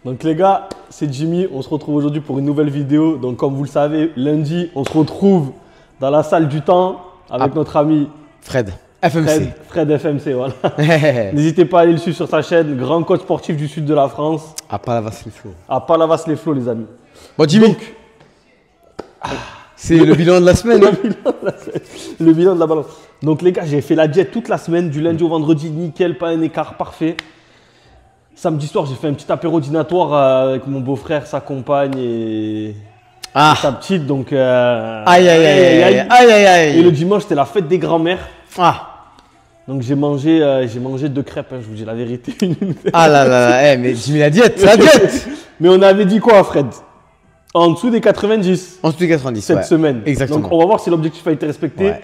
Donc les gars, c'est Jimmy, on se retrouve aujourd'hui pour une nouvelle vidéo. Donc comme vous le savez, lundi, on se retrouve dans la salle du temps avec notre ami Fred FMC. Fred FMC, voilà. N'hésitez pas à aller le suivre sur sa chaîne, grand coach sportif du sud de la France. À Palavas-les-Flots. À Palavas-les-Flots, les amis. Bon Jimmy, c'est le bilan de la semaine. Le bilan de la balance. Donc les gars, j'ai fait la diète toute la semaine, du lundi au vendredi, nickel, pas un écart, parfait. Samedi soir, j'ai fait un petit apéro dînatoire avec mon beau-frère, sa compagne et sa petite. Donc, aïe, aïe, aïe, aïe, aïe, aïe. Et le dimanche, c'était la fête des grands-mères. Ah. Donc, j'ai mangé 2 crêpes, hein, je vous dis la vérité. Ah là là, mais Jimmy, la diète, la diète. Mais on avait dit quoi, Fred? En dessous des 90. En dessous des 90, cette semaine. Exactement. Donc, on va voir si l'objectif a été respecté. Ouais.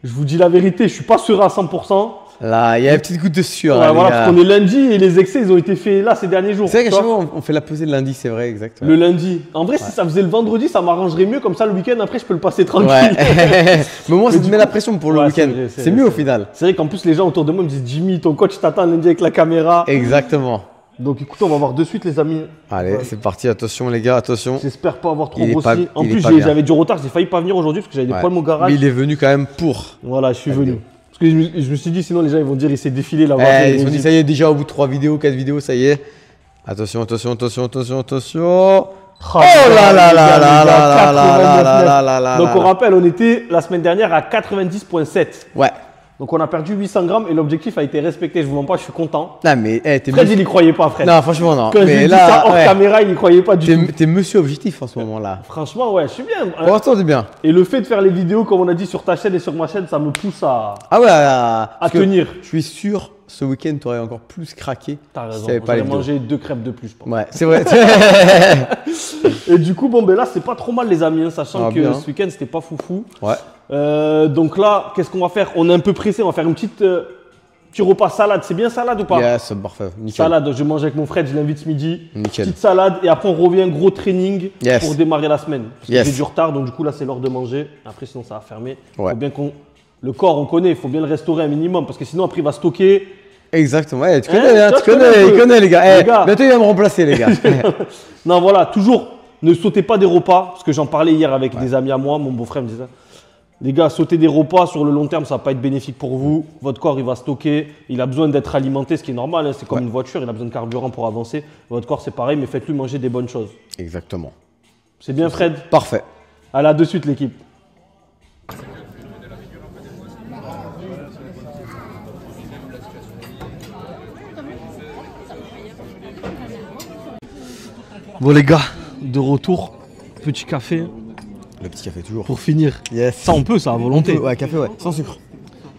Je vous dis la vérité, je ne suis pas sûr à 100%. Là, il y a une petite goutte de sueur. Ouais, voilà, parce qu'on est lundi et les excès, ils ont été faits là ces derniers jours. C'est vrai qu'à chaque fois, on fait la pesée le lundi, c'est vrai, exactement. Le lundi. En vrai, si ça faisait le vendredi, ça m'arrangerait mieux. Comme ça, le week-end, après, je peux le passer tranquille. Ouais. Mais au moins, ça te met la pression pour le week-end. C'est mieux au final. C'est vrai qu'en plus, les gens autour de moi me disent Jimmy, ton coach t'attend lundi avec la caméra. Exactement. Donc écoutez, on va voir de suite, les amis. Allez, c'est parti. Attention, les gars, attention. J'espère pas avoir trop grossi. En plus, j'avais du retard. J'ai failli pas venir aujourd'hui parce que j'avais des problèmes au garage. Mais il est venu quand même pour. Voilà, je suis venu. Parce que je me suis dit, sinon les gens ils vont dire il s'est défilé là. Ils se sont dit, ça y est, déjà au bout de 3 vidéos, 4 vidéos, ça y est. Attention, attention, attention, attention, attention. Oh là là là là là là là là là. Donc on rappelle, on était la semaine dernière à 90,7. Ouais. Donc on a perdu 800 grammes et l'objectif a été respecté. Je vous mens pas, je suis content. Non mais Fred, il y croyait pas, Fred. Non, franchement, non. Quand mais je là, dis ça hors caméra, il y croyait pas du tout. T'es monsieur objectif en ce moment-là. Franchement, ouais, je suis bien. Pour l'instant, t'es bien. Et le fait de faire les vidéos, comme on a dit, sur ta chaîne et sur ma chaîne, ça me pousse à, à tenir. Je suis sûr, ce week-end, tu aurais encore plus craqué. T'as raison, j'aurais mangé 2 crêpes de plus, je pense. Ouais, c'est vrai. Et du coup, bon, ben là, c'est pas trop mal, les amis, hein, sachant que ce week-end, c'était pas foufou. Ouais. Donc là, qu'est-ce qu'on va faire? On est un peu pressé, on va faire une petite petit repas salade. C'est bien salade ou pas? Yes, parfait. Nickel. Salade, je mange avec mon frère, je l'invite ce midi. Nickel. Petite salade et après on revient gros training pour démarrer la semaine. Parce que j'ai du retard, donc du coup là c'est l'heure de manger. Après sinon ça va fermer. Ouais. Faut bien le corps on connaît, il faut bien le restaurer un minimum parce que sinon après il va stocker. Exactement, ouais, tu connais, hein, tu connais les gars. Bientôt il va me remplacer les gars. Non voilà, toujours ne sautez pas des repas parce que j'en parlais hier avec des amis à moi, mon beau-frère me disait ça. Les gars, sauter des repas sur le long terme, ça va pas être bénéfique pour vous. Votre corps, il va stocker. Il a besoin d'être alimenté, ce qui est normal. Hein. C'est comme une voiture, il a besoin de carburant pour avancer. Votre corps, c'est pareil, mais faites-lui manger des bonnes choses. Exactement. C'est bien, Fred? Parfait. Allez, à de suite, l'équipe. Bon, les gars, de retour. Petit café. Le petit café toujours. Pour finir. Yes. Ça, on peut, ça, à volonté. Ouais, café, ouais. Sans sucre.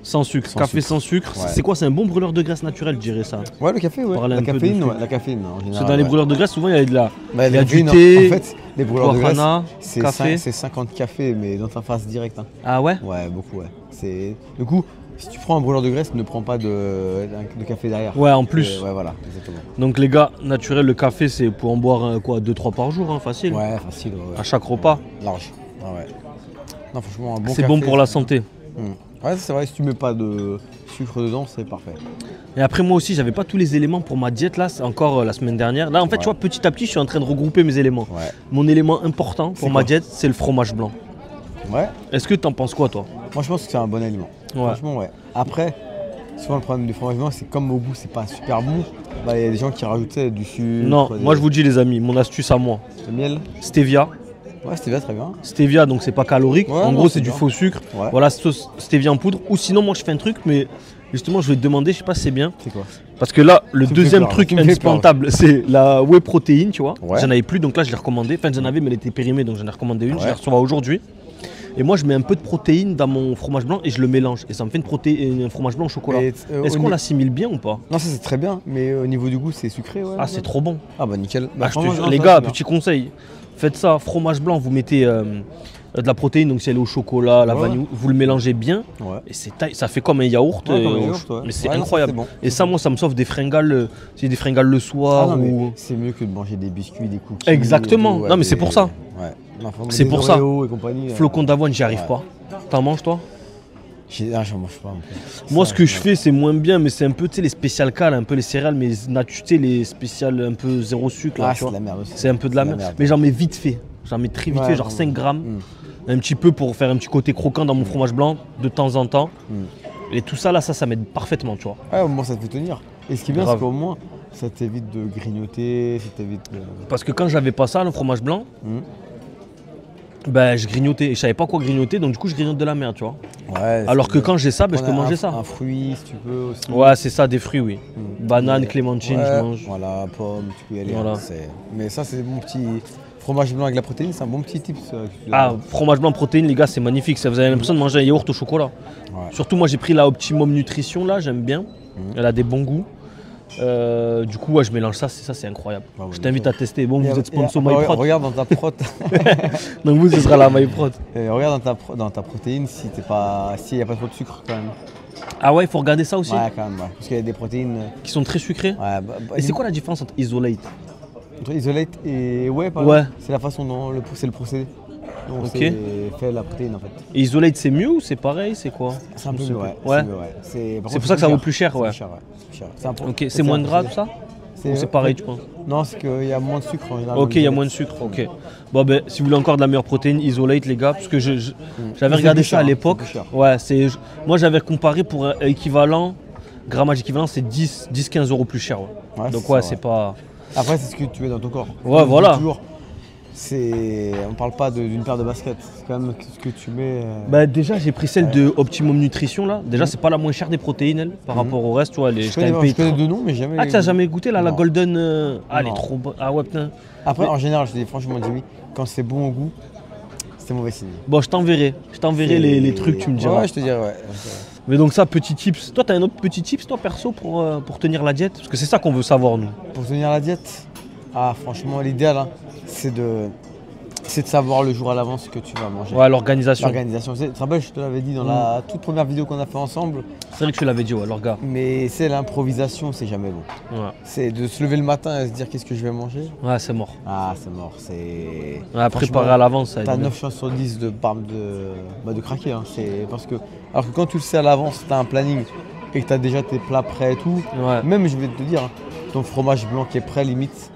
Sans sucre. Café sans sucre. Ouais. C'est quoi? C'est un bon brûleur de graisse naturel, je dirais ça. Ouais, le café, ouais. La caféine, ouais. La caféine, en général. Parce que dans les brûleurs de graisse, souvent, il y a de la. Il y a du thé. En fait, les brûleurs de graisse, c'est 50 cafés, mais dans ta face directe. Hein. Ah ouais? Ouais, beaucoup, ouais. Du coup, si tu prends un brûleur de graisse, ne prends pas de café derrière. Ouais, en plus. Ouais, voilà, exactement. Donc, les gars, naturel, le café, c'est pour en boire quoi, 2-3 par jour, hein, facile. Ouais, facile. Ouais. À chaque repas. Large. Ah ouais. Non, franchement, un bon c'est bon pour la santé. Ouais, c'est vrai, si tu mets pas de sucre dedans, c'est parfait. Et après, moi aussi, j'avais pas tous les éléments pour ma diète, là, c'est encore la semaine dernière. Là, en fait, tu vois, petit à petit, je suis en train de regrouper mes éléments. Ouais. Mon élément important pour ma diète, c'est le fromage blanc. Ouais. Est-ce que t'en penses quoi, toi? Moi, je pense que c'est un bon aliment. Ouais. Franchement, ouais. Après, souvent, le problème du fromage blanc, c'est comme au goût, c'est pas super bon. Bah, il y a des gens qui rajoutaient du sucre. Non, moi, je vous dis, les amis, mon astuce à moi. Le miel. Stevia. Ouais, stevia, très bien. Stevia, donc c'est pas calorique. Ouais, en gros, c'est du faux sucre. Ouais. Voilà, stevia en poudre. Ou sinon, moi, je fais un truc, mais justement, je vais te demander, je sais pas si c'est bien. C'est quoi? Parce que là, le deuxième truc indispensable, c'est la whey protéine, tu vois. Ouais. J'en avais plus, donc là, je l'ai recommandé. Enfin, j'en avais, mais elle était périmée, donc j'en ai recommandé une. Ouais. Je la reçois aujourd'hui. Et moi, je mets un peu de protéines dans mon fromage blanc et je le mélange. Et ça me fait un fromage blanc au chocolat. Est-ce qu'on l'assimile bien ou pas? Non, ça c'est très bien, mais au niveau du goût, c'est sucré. Ouais, c'est trop bon. Ah bah nickel. Bah, les gars, petit conseil. Faites ça, fromage blanc, vous mettez de la protéine, donc si elle est au chocolat, la vanille, vous le mélangez bien. Ouais. Et ça fait comme un yaourt. Mais c'est incroyable. Bon. Et ça, moi, ça me sauve des fringales. C'est des fringales le soir. Ou... C'est mieux que de manger des biscuits, des cookies. Exactement. Non, mais c'est pour ça. Ouais. C'est pour ça. Flocons d'avoine, j'y arrive pas. T'en manges, toi? J'en mange pas. Moi, ce que je fais, c'est moins bien, mais c'est un peu, tu sais, les spéciales cal, un peu les céréales, mais tu sais, les spéciales un peu zéro sucre. Là, Ah, c'est de la merde aussi. c'est un peu de la merde. Mais j'en mets vite fait. J'en mets très vite fait, genre 5 grammes. Un petit peu pour faire un petit côté croquant dans mon fromage blanc de temps en temps. Et tout ça, là, ça m'aide parfaitement, tu vois. Ouais, au moins ça te fait tenir. Et ce qui est bien, Grave. c'est qu'au moins, ça t'évite de grignoter, ça t'évite de... Parce que quand j'avais pas ça, le fromage blanc, ben, je grignotais. Et je savais pas quoi grignoter, donc du coup, je grignote de la merde, tu vois. Ouais, Alors que quand j'ai ça, ben, je peux manger ça. Un fruit, si tu peux aussi. Ouais, c'est ça, des fruits, oui. Banane, clémentine, je mange. Voilà, pomme, tu peux y aller. Voilà. Mais ça, c'est mon petit fromage blanc avec la protéine, c'est un bon petit tip. Ah, fromage blanc protéines, les gars, c'est magnifique. Ça, vous avez l'impression de manger un yaourt au chocolat. Ouais. Surtout, moi, j'ai pris la Optimum Nutrition, là, j'aime bien. Elle a des bons goûts. Du coup, ouais, je mélange ça, c'est incroyable. Ouais, je t'invite à tester. Bon, vous êtes sponsor MyProt. Regarde dans ta prot. Donc vous, ce sera la MyProt. Regarde dans ta protéine s'il n'y a pas trop de sucre quand même. Ah ouais, il faut regarder ça aussi. Ouais, quand même, ouais. Parce qu'il y a des protéines. Qui sont très sucrées. Ouais, Et c'est quoi la différence entre Isolate? Entre Isolate et ouais, c'est la façon dont c'est le procédé. Donc c'est fait la protéine en fait. Et Isolate c'est mieux ou c'est pareil? C'est quoi? C'est un peu mieux, ouais. C'est pour ça que ça vaut plus cher, ouais. Ok, c'est moins gras tout ça? Ou c'est pareil, tu penses? Non, c'est qu'il y a moins de sucre en général. Ok, il y a moins de sucre, ok. Bon, ben, si vous voulez encore de la meilleure protéine, Isolate, les gars, parce que j'avais regardé ça à l'époque. Ouais, moi j'avais comparé pour un équivalent, grammage équivalent, c'est 10-15 € plus cher. Ouais. Donc, ouais, c'est pas. Après, c'est ce que tu mets dans ton corps. Ouais, voilà. Toujours, on parle pas d'une paire de baskets, c'est quand même ce que tu mets. Bah déjà j'ai pris celle de Optimum Nutrition là. Déjà c'est pas la moins chère des protéines elle par rapport au reste, tu vois. Je connais deux noms mais jamais. Ah tu n'as jamais goûté là, la Golden Ah elle est Non. trop bonne. Ah ouais putain. Après en général je te dis franchement Jimmy, quand c'est bon au goût, c'est mauvais signe. Bon je t'enverrai les trucs, tu me diras. Ouais je te dirai ouais. Mais donc ça, petit tips. Toi t'as un autre petit tips toi perso pour tenir la diète? Parce que c'est ça qu'on veut savoir nous. Pour tenir la diète, franchement l'idéal c'est de savoir le jour à l'avance ce que tu vas manger. Ouais, l'organisation. Tu te rappelles, je te l'avais dit dans la toute première vidéo qu'on a fait ensemble. C'est vrai que tu l'avais dit, ouais, l'orga. Mais c'est l'improvisation, c'est jamais bon. Ouais. C'est de se lever le matin et se dire qu'est-ce que je vais manger. Ouais, c'est mort. Ah, c'est mort. C'est. Ouais, préparer à l'avance, ça aide. T'as 9 chances sur 10 de craquer. Hein. Alors que quand tu le sais à l'avance, t'as un planning et que t'as déjà tes plats prêts et tout. Ouais. Même, je vais te dire, ton fromage blanc qui est prêt, limite,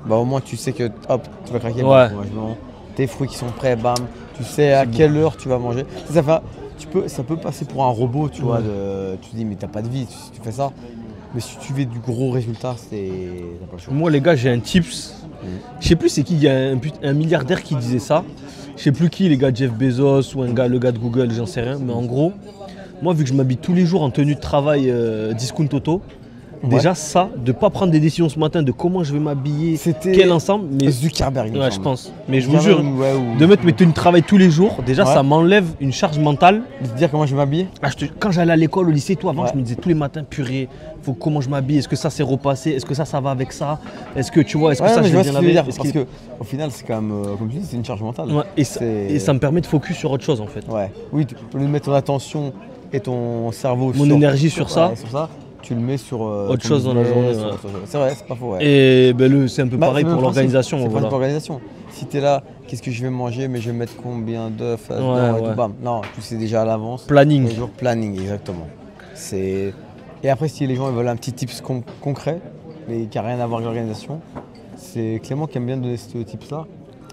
bah au moins tu sais que hop, tu vas craquer ouais. le fromage blanc. Tes fruits qui sont prêts, bam, tu sais à quelle heure tu vas manger. Ça peut passer pour un robot, tu vois, tu te dis mais t'as pas de vie si tu fais ça. Mais si tu veux du gros résultat, t'as pas le choix. Moi les gars, j'ai un tips. Je sais plus c'est qui, il y a un milliardaire qui disait ça. Je sais plus qui, les gars, Jeff Bezos ou le gars de Google, j'en sais rien. Mais en gros, moi vu que je m'habille tous les jours en tenue de travail discount auto, déjà ça, de pas prendre des décisions ce matin de comment je vais m'habiller, quel ensemble, mais Zuckerberg. Ouais, je pense. Mais je vous jure, de mettre mes tenues de travail tous les jours, déjà ça m'enlève une charge mentale. De te dire comment je vais m'habiller. Quand j'allais à l'école, au lycée, tout avant, je me disais tous les matins, purée, comment je m'habille, est-ce que ça c'est repassé, est-ce que ça va avec ça, est-ce que tu vois, est-ce que ça je vais bien laver. Parce que au final c'est quand même, comme tu dis, c'est une charge mentale. Ouais, et ça me permet de focus sur autre chose en fait. Ouais. Oui, tu peux mettre ton attention et ton cerveau mon énergie sur ça. Tu le mets sur autre chose dans la journée. C'est vrai, c'est pas faux. Ouais. Et c'est un peu pareil pour l'organisation. C'est pour l'organisation. Si tu es là, qu'est-ce que je vais manger, mais je vais mettre combien d'œufs bam. Non, tu sais déjà à l'avance. Planning. Planning, exactement. Et après, si les gens veulent un petit tips concret, mais qui n'a rien à voir avec l'organisation, c'est Clément qui aime bien donner ce tips-là.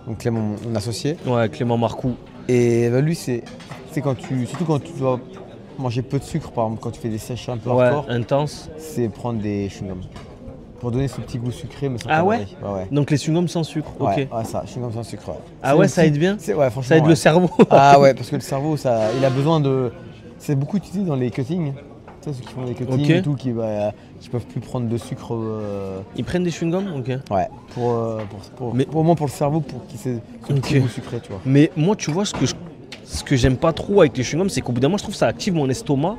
Donc Clément, mon associé. Ouais, Clément Marcoux. Et lui, c'est surtout quand tu dois manger peu de sucre, par exemple, quand tu fais des sèches un peu hardcore, intense, c'est prendre des chewing-gums. Pour donner ce petit goût sucré, mais sans ouais. Donc les chewing-gums sans sucre, ok. Ouais, ça, chewing-gum sans sucre. Ouais. Ah ouais, ça aide bien. Ouais, franchement. Ça aide le cerveau. Ah ouais, parce que le cerveau, il a besoin de. C'est beaucoup utilisé dans les cuttings. Tu sais, ceux qui font des cuttings et tout, qui peuvent plus prendre de sucre. Ils prennent des chewing-gums, ok. Ouais, au moins pour le cerveau, pour qu'il ait ce petit goût sucré, tu vois. Mais moi, tu vois, ce que j'aime pas trop avec les chewing-gums, c'est qu'au bout d'un moment, je trouve que ça active mon estomac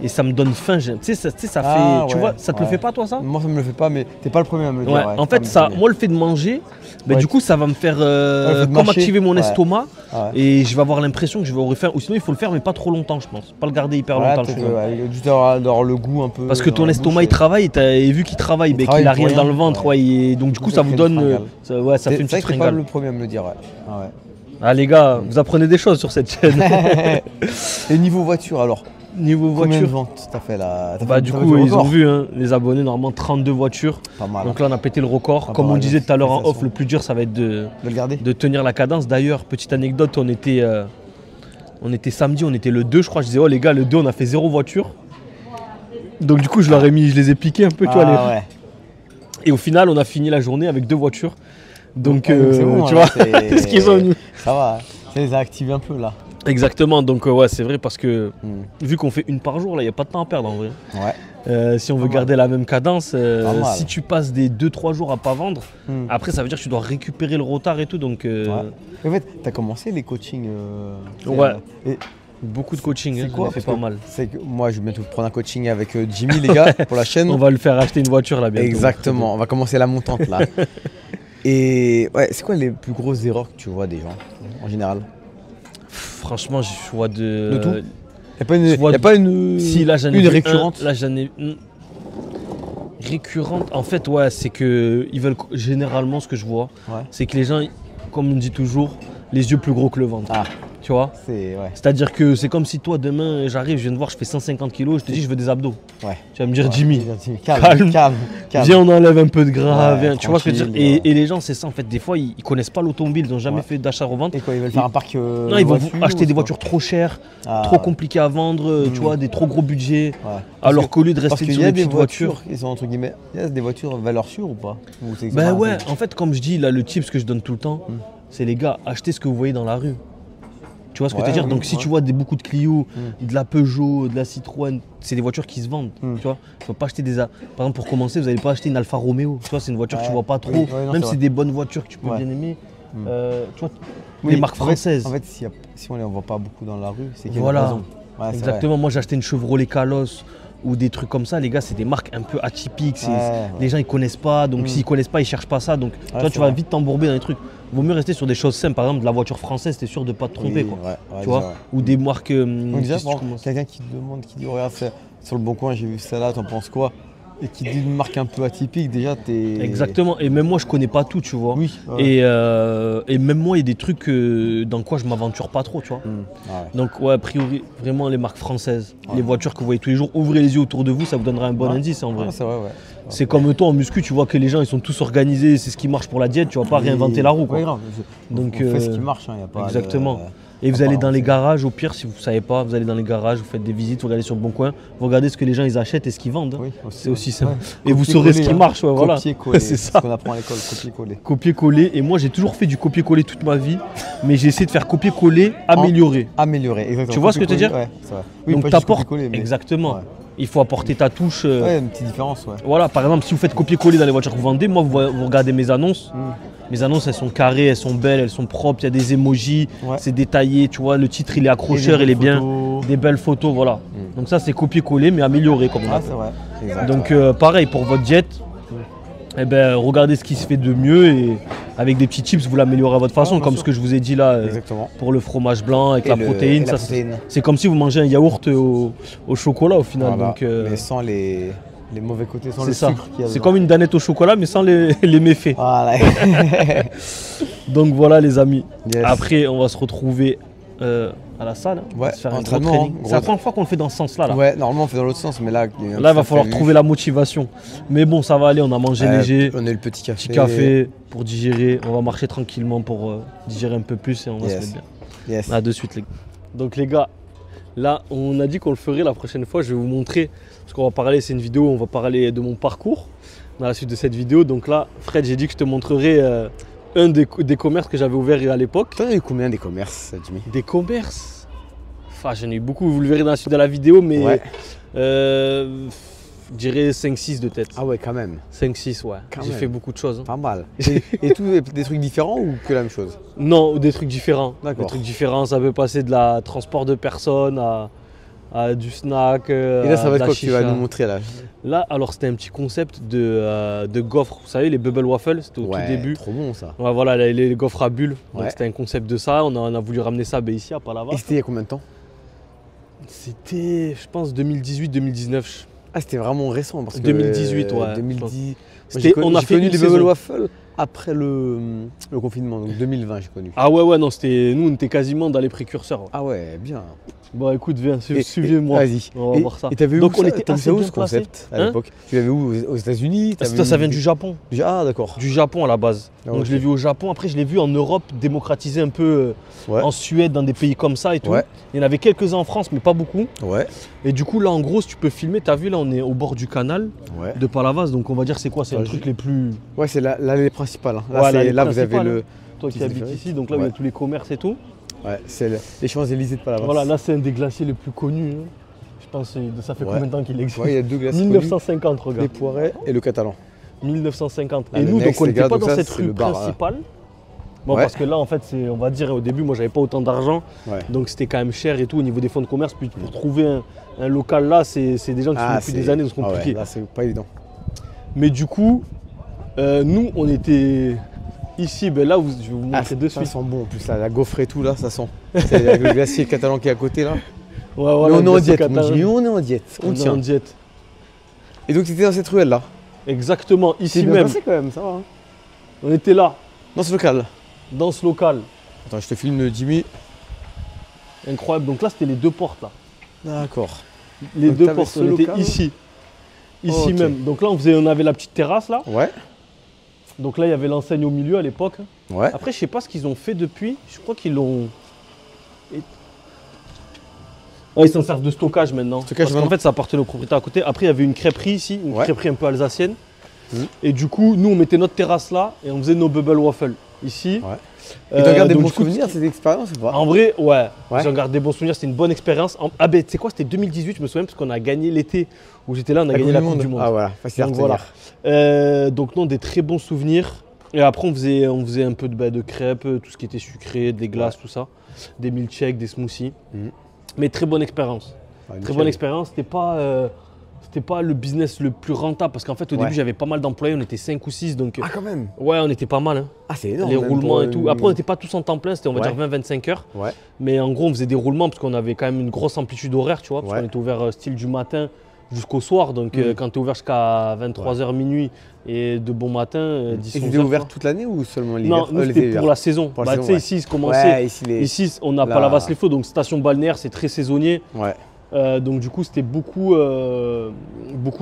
et ça me donne faim. Tu sais, ça fait. Tu vois, ça te le fait pas, toi, ça? Moi, ça me le fait pas, mais t'es pas le premier à me le dire. Ouais. En fait, moi, le fait de manger, du coup, ça va me faire activer mon estomac et je vais avoir l'impression que je vais avoir faim. Ou sinon, il faut le faire, mais pas trop longtemps, je pense. Pas le garder hyper longtemps. Il y a juste d'avoir le goût un peu. Parce que ton estomac, il travaille, et vu qu'il travaille, qu'il a rien dans le ventre, donc du coup, ça vous donne. Ça fait une petite fringale. T'es pas le premier à me le dire, ouais. Ah les gars, vous apprenez des choses sur cette chaîne. Et niveau voiture alors, niveau Combien de voiture. ventes t'as fait là? Bah du coup, ils ont vu, hein, les abonnés, normalement 32 voitures. Pas mal. Donc là, on a pété le record. Pas Comme on mal, disait tout à l'heure en off, félicitations. le plus dur, ça va être De le garder. de tenir la cadence. D'ailleurs, petite anecdote, on était samedi, on était le 2, je crois. Je disais, oh les gars, le 2, on a fait 0 voiture. Donc du coup, je les ai piqués un peu, tu vois. Ouais. Et au final, on a fini la journée avec 2 voitures. Donc, C'est bon, tu là, vois, c'est- ce qu'ils ont mis. Ça va, ça les a activés un peu là. Exactement, donc ouais, c'est vrai parce que Hmm. vu qu'on fait une par jour, là, il n'y a pas de temps à perdre en vrai. Ouais. Si on veut Pas mal. garder la même cadence, Pas mal. si tu passes des 2-3 jours à pas vendre, Hmm. après ça veut dire que tu dois récupérer le retard et tout. Donc Ouais. En fait, t'as commencé les coachings. Ouais. Et beaucoup de coaching, c'est hein, quoi j'en ai fait parce pas que mal. C'est que moi, je vais bientôt prendre un coaching avec Jimmy, les gars, pour la chaîne. On va le faire acheter une voiture là bientôt. Exactement, on va commencer la montante là. Et ouais, c'est quoi les plus grosses erreurs que tu vois des gens en général? Franchement, je vois de. De tout Y a pas une, Je vois y a pas une, Si là j'en ai une vu un, récurrente? là j'en ai une récurrente. En fait, ouais, c'est que ils veulent généralement ce que je vois, Ouais. c'est que les gens, comme on dit toujours, les yeux plus gros que le ventre. Ah, Tu vois. c'est ouais. C'est-à-dire que c'est comme si toi demain j'arrive, je viens de voir, je fais 150 kilos, je te dis je veux des abdos. Ouais. Tu vas me dire Ouais, Jimmy, calme, calme. calme, calme. viens on enlève un peu de gras, Ouais, viens. Tu vois ce que je veux dire. tranquille, Et les gens c'est ça en fait, des fois ils connaissent pas l'automobile, ils n'ont jamais Ouais. fait d'achat-revente. Et quoi, ils veulent faire un parc Non, ils vont voiture, acheter ou des quoi? voitures trop chères, Ah, trop compliquées à vendre, tu Mm. vois, des trop gros budgets. Ouais. Alors qu'au lieu de Parce rester qu'il sur y a des des petites voitures. ils sont entre guillemets, il y a des voitures valeur sûre ou pas? Ou c'est Ben pas- ouais, c'est- en fait, comme je dis, là, le tips que je donne tout le temps, Mm. c'est les gars, achetez ce que vous voyez dans la rue. Tu vois ce que Ouais, je veux dire? oui, Donc, si ouais. tu vois beaucoup de Clio, de la Peugeot, de la Citroën, c'est des voitures qui se vendent. Mm. Tu vois? Il faut pas acheter des. Par exemple, pour commencer, vous n'allez pas acheter une Alfa Romeo. Tu vois, c'est une voiture que tu Ouais. vois pas trop. Oui, ouais, non, Même c'est si c'est vrai. des bonnes voitures que tu peux Ouais. bien aimer. Mm. Tu vois, Oui, les marques en fait- françaises. En fait, si on les voit pas beaucoup dans la rue, c'est qu'il y a une Voilà. raison. Ouais, c'est Exactement. Moi, j'ai acheté une Chevrolet Calos ou des trucs comme ça. Les gars, c'est des marques un peu atypiques. Ouais. Les gens, ils connaissent pas. Donc, Mm. s'ils connaissent pas, ils cherchent pas ça. Donc, toi, c'est tu vas vrai. vite t'embourber dans les trucs. Vaut mieux rester sur des choses simples. Par exemple, de la voiture française, t'es sûr de pas te vrai. tromper. Oui, quoi. ouais, Tu vois, ouais. ou des marques. Donc déjà, si tu bon, commences- quelqu'un qui demande, qui dit oh, regarde sur le bon coin, j'ai vu ça là, t'en penses quoi? Et qui dit une marque un peu atypique, déjà t'es. Exactement. Et même moi, je connais pas tout, tu vois. Oui. ouais. Et même moi, il y a des trucs dans quoi je m'aventure pas trop, tu vois. Ouais. Donc, ouais, a priori, vraiment les marques françaises, Ouais. les voitures que vous voyez tous les jours, ouvrez les yeux autour de vous, ça vous donnera un bon Ouais. indice en vrai. Ouais, c'est vrai, ouais. C'est comme toi en muscu, tu vois que les gens ils sont tous organisés, c'est ce qui marche pour la diète, tu vas pas réinventer la roue. Quoi. Ouais, grave. Donc, on fait ce qui marche, y a pas. exactement. De... Et vous à allez part dans les avancer. garages, au pire, si vous ne savez pas, vous allez dans les garages, vous faites des visites, vous regardez sur le bon coin, vous regardez ce que les gens ils achètent et ce qu'ils vendent. hein. Oui, C'est aussi simple. Ouais. Et vous saurez ce qui marche, ouais, voilà. Copier-coller, C'est c'est ça. ce qu'on apprend à l'école, copier-coller. Copier-coller. Et moi j'ai toujours fait du copier-coller toute ma vie, mais j'ai essayé de faire copier-coller, améliorer. Améliorer, exactement. Tu vois ce que je veux dire? Ouais, c'est vrai. Oui, Donc pas juste t'apportes. copier-coller, mais- Exactement. Ouais. Il faut apporter ta touche. Ouais, une petite différence, ouais. Voilà, par exemple, si vous faites copier-coller dans les voitures que vous vendez, moi vous regardez mes annonces. Mes annonces elles sont carrées, elles sont belles, elles sont propres, il y a des emojis, Ouais. c'est détaillé, tu vois, le titre il est Et accrocheur, des il est belles bien, photos. des belles photos, voilà. Mm. Donc ça c'est copier-coller mais amélioré comme on Ah, appelle. c'est vrai. Exact. Donc pareil pour votre diète, eh ben, regardez ce qui se fait de mieux et avec des petits tips vous l'améliorez à votre façon, bien comme sûr. ce que je vous ai dit là Exactement. pour le fromage blanc avec Et la le- protéine. et la Ça, protéine. c'est comme si vous mangez un yaourt au chocolat au final. Voilà. Donc, Mais sans les mauvais côtés, sans c'est le ça. sucre qu'il y a C'est dedans. comme une danette au chocolat mais sans les méfaits. Voilà. Donc voilà les amis. Yes. Après on va se retrouver à la salle. On va Ouais, se faire un gros entraînement, training. hein, C'est la gros- première fois qu'on le fait dans ce sens-là. Là. Ouais, normalement on fait dans l'autre sens, mais là. Là il va falloir trouver la motivation. Mais bon ça va aller, on a mangé léger. On a eu le petit café. Petit café pour digérer. On va marcher tranquillement pour digérer un peu plus et on va Yes. se mettre bien. Yes. À de suite les gars. Donc les gars, là on a dit qu'on le ferait la prochaine fois. Je vais vous montrer, parce qu'on va parler, c'est une vidéo, on va parler de mon parcours dans la suite de cette vidéo. Donc là, Fred, j'ai dit que je te montrerai un des commerces que j'avais ouvert à l'époque. T'en as eu combien des commerces, Jimmy? Des commerces. Enfin, j'en ai eu beaucoup, vous le verrez dans la suite de la vidéo, mais Ouais. je dirais 5-6 de tête. Ah ouais, quand même. 5-6, ouais. Quand J'ai même. fait beaucoup de choses. hein. Pas mal. Et tout, des trucs différents ou que la même chose? Non, des trucs différents. D'accord. Des trucs différents, ça peut passer de la transport de personnes à du snack. Et là, ça va être quoi que tu vas nous montrer là? Là, alors c'était un petit concept de gaufres. Vous savez, les bubble waffles, c'était au tout début. Trop bon ça. Ouais, voilà, les gaufres à bulles. Donc Ouais. c'était un concept de ça. On a voulu ramener ça ici à Palavas. Et c'était il y a combien de temps? C'était, je pense, 2018-2019. Ah, c'était vraiment récent parce que. 2018, ouais. 2010. C'était- on a j'ai fait connu une les bubble saison. waffles après le confinement, donc 2020, j'ai connu. Ah ouais, non, nous, on était quasiment dans les précurseurs. Ah ouais, bien. Bon, écoute, viens, suivez-moi. Vas-y. On va voir ça. Et t'avais vu Donc, où on ça était T'as vu assez ça où bien ce placés. concept à l'époque? Tu l'avais où? Aux États-Unis? Ça vient du Japon. Ah, d'accord. Du Japon à la base. Ah, Donc ok. je l'ai vu au Japon. Après, je l'ai vu en Europe démocratiser un peu Ouais. en Suède, dans des pays comme ça et tout. Ouais. Il y en avait quelques-uns en France, mais pas beaucoup. Ouais. Et du coup, là, en gros, si tu peux filmer, t'as vu, là, on est au bord du canal Ouais. de Palavas. Donc on va dire, c'est quoi? C'est un Ouais, truc les plus. Ouais, c'est l'allée principale. Hein. Là, Ouais, l'allée là vous avez principale, le. Toi qui Petit habites téléphérique. ici, donc là, où il y a Ouais. tous les commerces et tout. Ouais, c'est les Champs-Élysées de Palavas. Voilà, là, c'est un des glaciers les plus connus. Hein. Je pense que ça fait Ouais. combien de temps qu'il existe? Ouais, il y a deux glaciers. 1950, Les regarde. Poirets et le Catalan. 1950. Ah, Et le nous, Next, donc on les n'était gars, pas donc dans ça, cette c'est rue le bar, principale. Bon, Ouais. parce que là, en fait, on va dire, au début, moi, j'avais pas autant d'argent. Ouais. Donc c'était quand même cher et tout au niveau des fonds de commerce. Puis pour trouver un local là, c'est des gens qui sont depuis des années, donc c'est compliqué. ouais, là, c'est pas évident. Mais du coup, nous, on était ici. Ben là, je vais vous montrer de Ça suite. sent bon en plus, là, la gaufre et tout, là, ça sent. C'est avec le glacier catalan qui est à côté, là. Ouais, voilà, Mais on est en glacier diète, catalan. on dit, on est en diète, on On est tient. en diète. Et donc, c'était dans cette ruelle-là. Exactement, C'est ici bien même. passé quand même, ça va. Hein. On était là, Dans ce local. dans ce local. Attends, je te filme Jimmy. Incroyable. Donc là, c'était les deux portes là. D'accord. Les Donc, deux t'avais portes, ce on était local ici. Ici Ok. même. Donc là, on avait la petite terrasse là. Ouais. Donc là, il y avait l'enseigne au milieu à l'époque. Ouais. Après, je sais pas ce qu'ils ont fait depuis. Je crois qu'ils l'ont. Ouais, ils s'en servent de stockage maintenant. Stockage Parce qu'en maintenant. fait, ça appartenait au propriétaire à côté. Après, il y avait une crêperie ici, une Ouais. crêperie un peu alsacienne. Mhm. Et du coup, nous, on mettait notre terrasse là et on faisait nos bubble waffles ici. Ouais. Et tu regardes des donc, bons du coup, souvenirs de cette expérience ou pas? En vrai, ouais. Ouais. J'en garde des bons souvenirs. C'était une bonne expérience. Ah ben, tu sais quoi, c'était 2018, je me souviens, parce qu'on a gagné l'été où j'étais là, on a gagné la Coupe du Monde. Ah voilà, facile à Donc, retenir. voilà. Donc non, des très bons souvenirs. Et après, on faisait un peu de crêpes, tout ce qui était sucré, des glaces, tout ça. Des milkshakes, des smoothies. Mhm. Mais très bonne expérience. Ah, Très nickel. bonne expérience. C'était pas le business le plus rentable parce qu'en fait, au Ouais. début, j'avais pas mal d'employés. On était 5 ou 6. Donc, Ah quand même. ouais, on était pas mal. Hein. Ah c'est énorme. Les même roulements pour et tout. une- Après, on n'était pas tous en temps plein. C'était, on va Ouais. dire, 20-25 heures. Ouais. Mais en gros, on faisait des roulements parce qu'on avait quand même une grosse amplitude horaire, tu vois. Parce Ouais. qu'on était ouvert style du matin jusqu'au soir. Donc, quand tu es ouvert jusqu'à 23h minuit et de bon matin, 10 Et 11 c'était heures, ouvert quoi. toute l'année ou seulement l'hiver? Non, nous, l'été, c'était pour la saison. Pour la Bah, tu saison, sais, ouais. ici, commençait. Ouais, ici les. Ici, on n'a la- pas la vasse les flots, donc station balnéaire, c'est très saisonnier. Ouais. Donc du coup, c'était beaucoup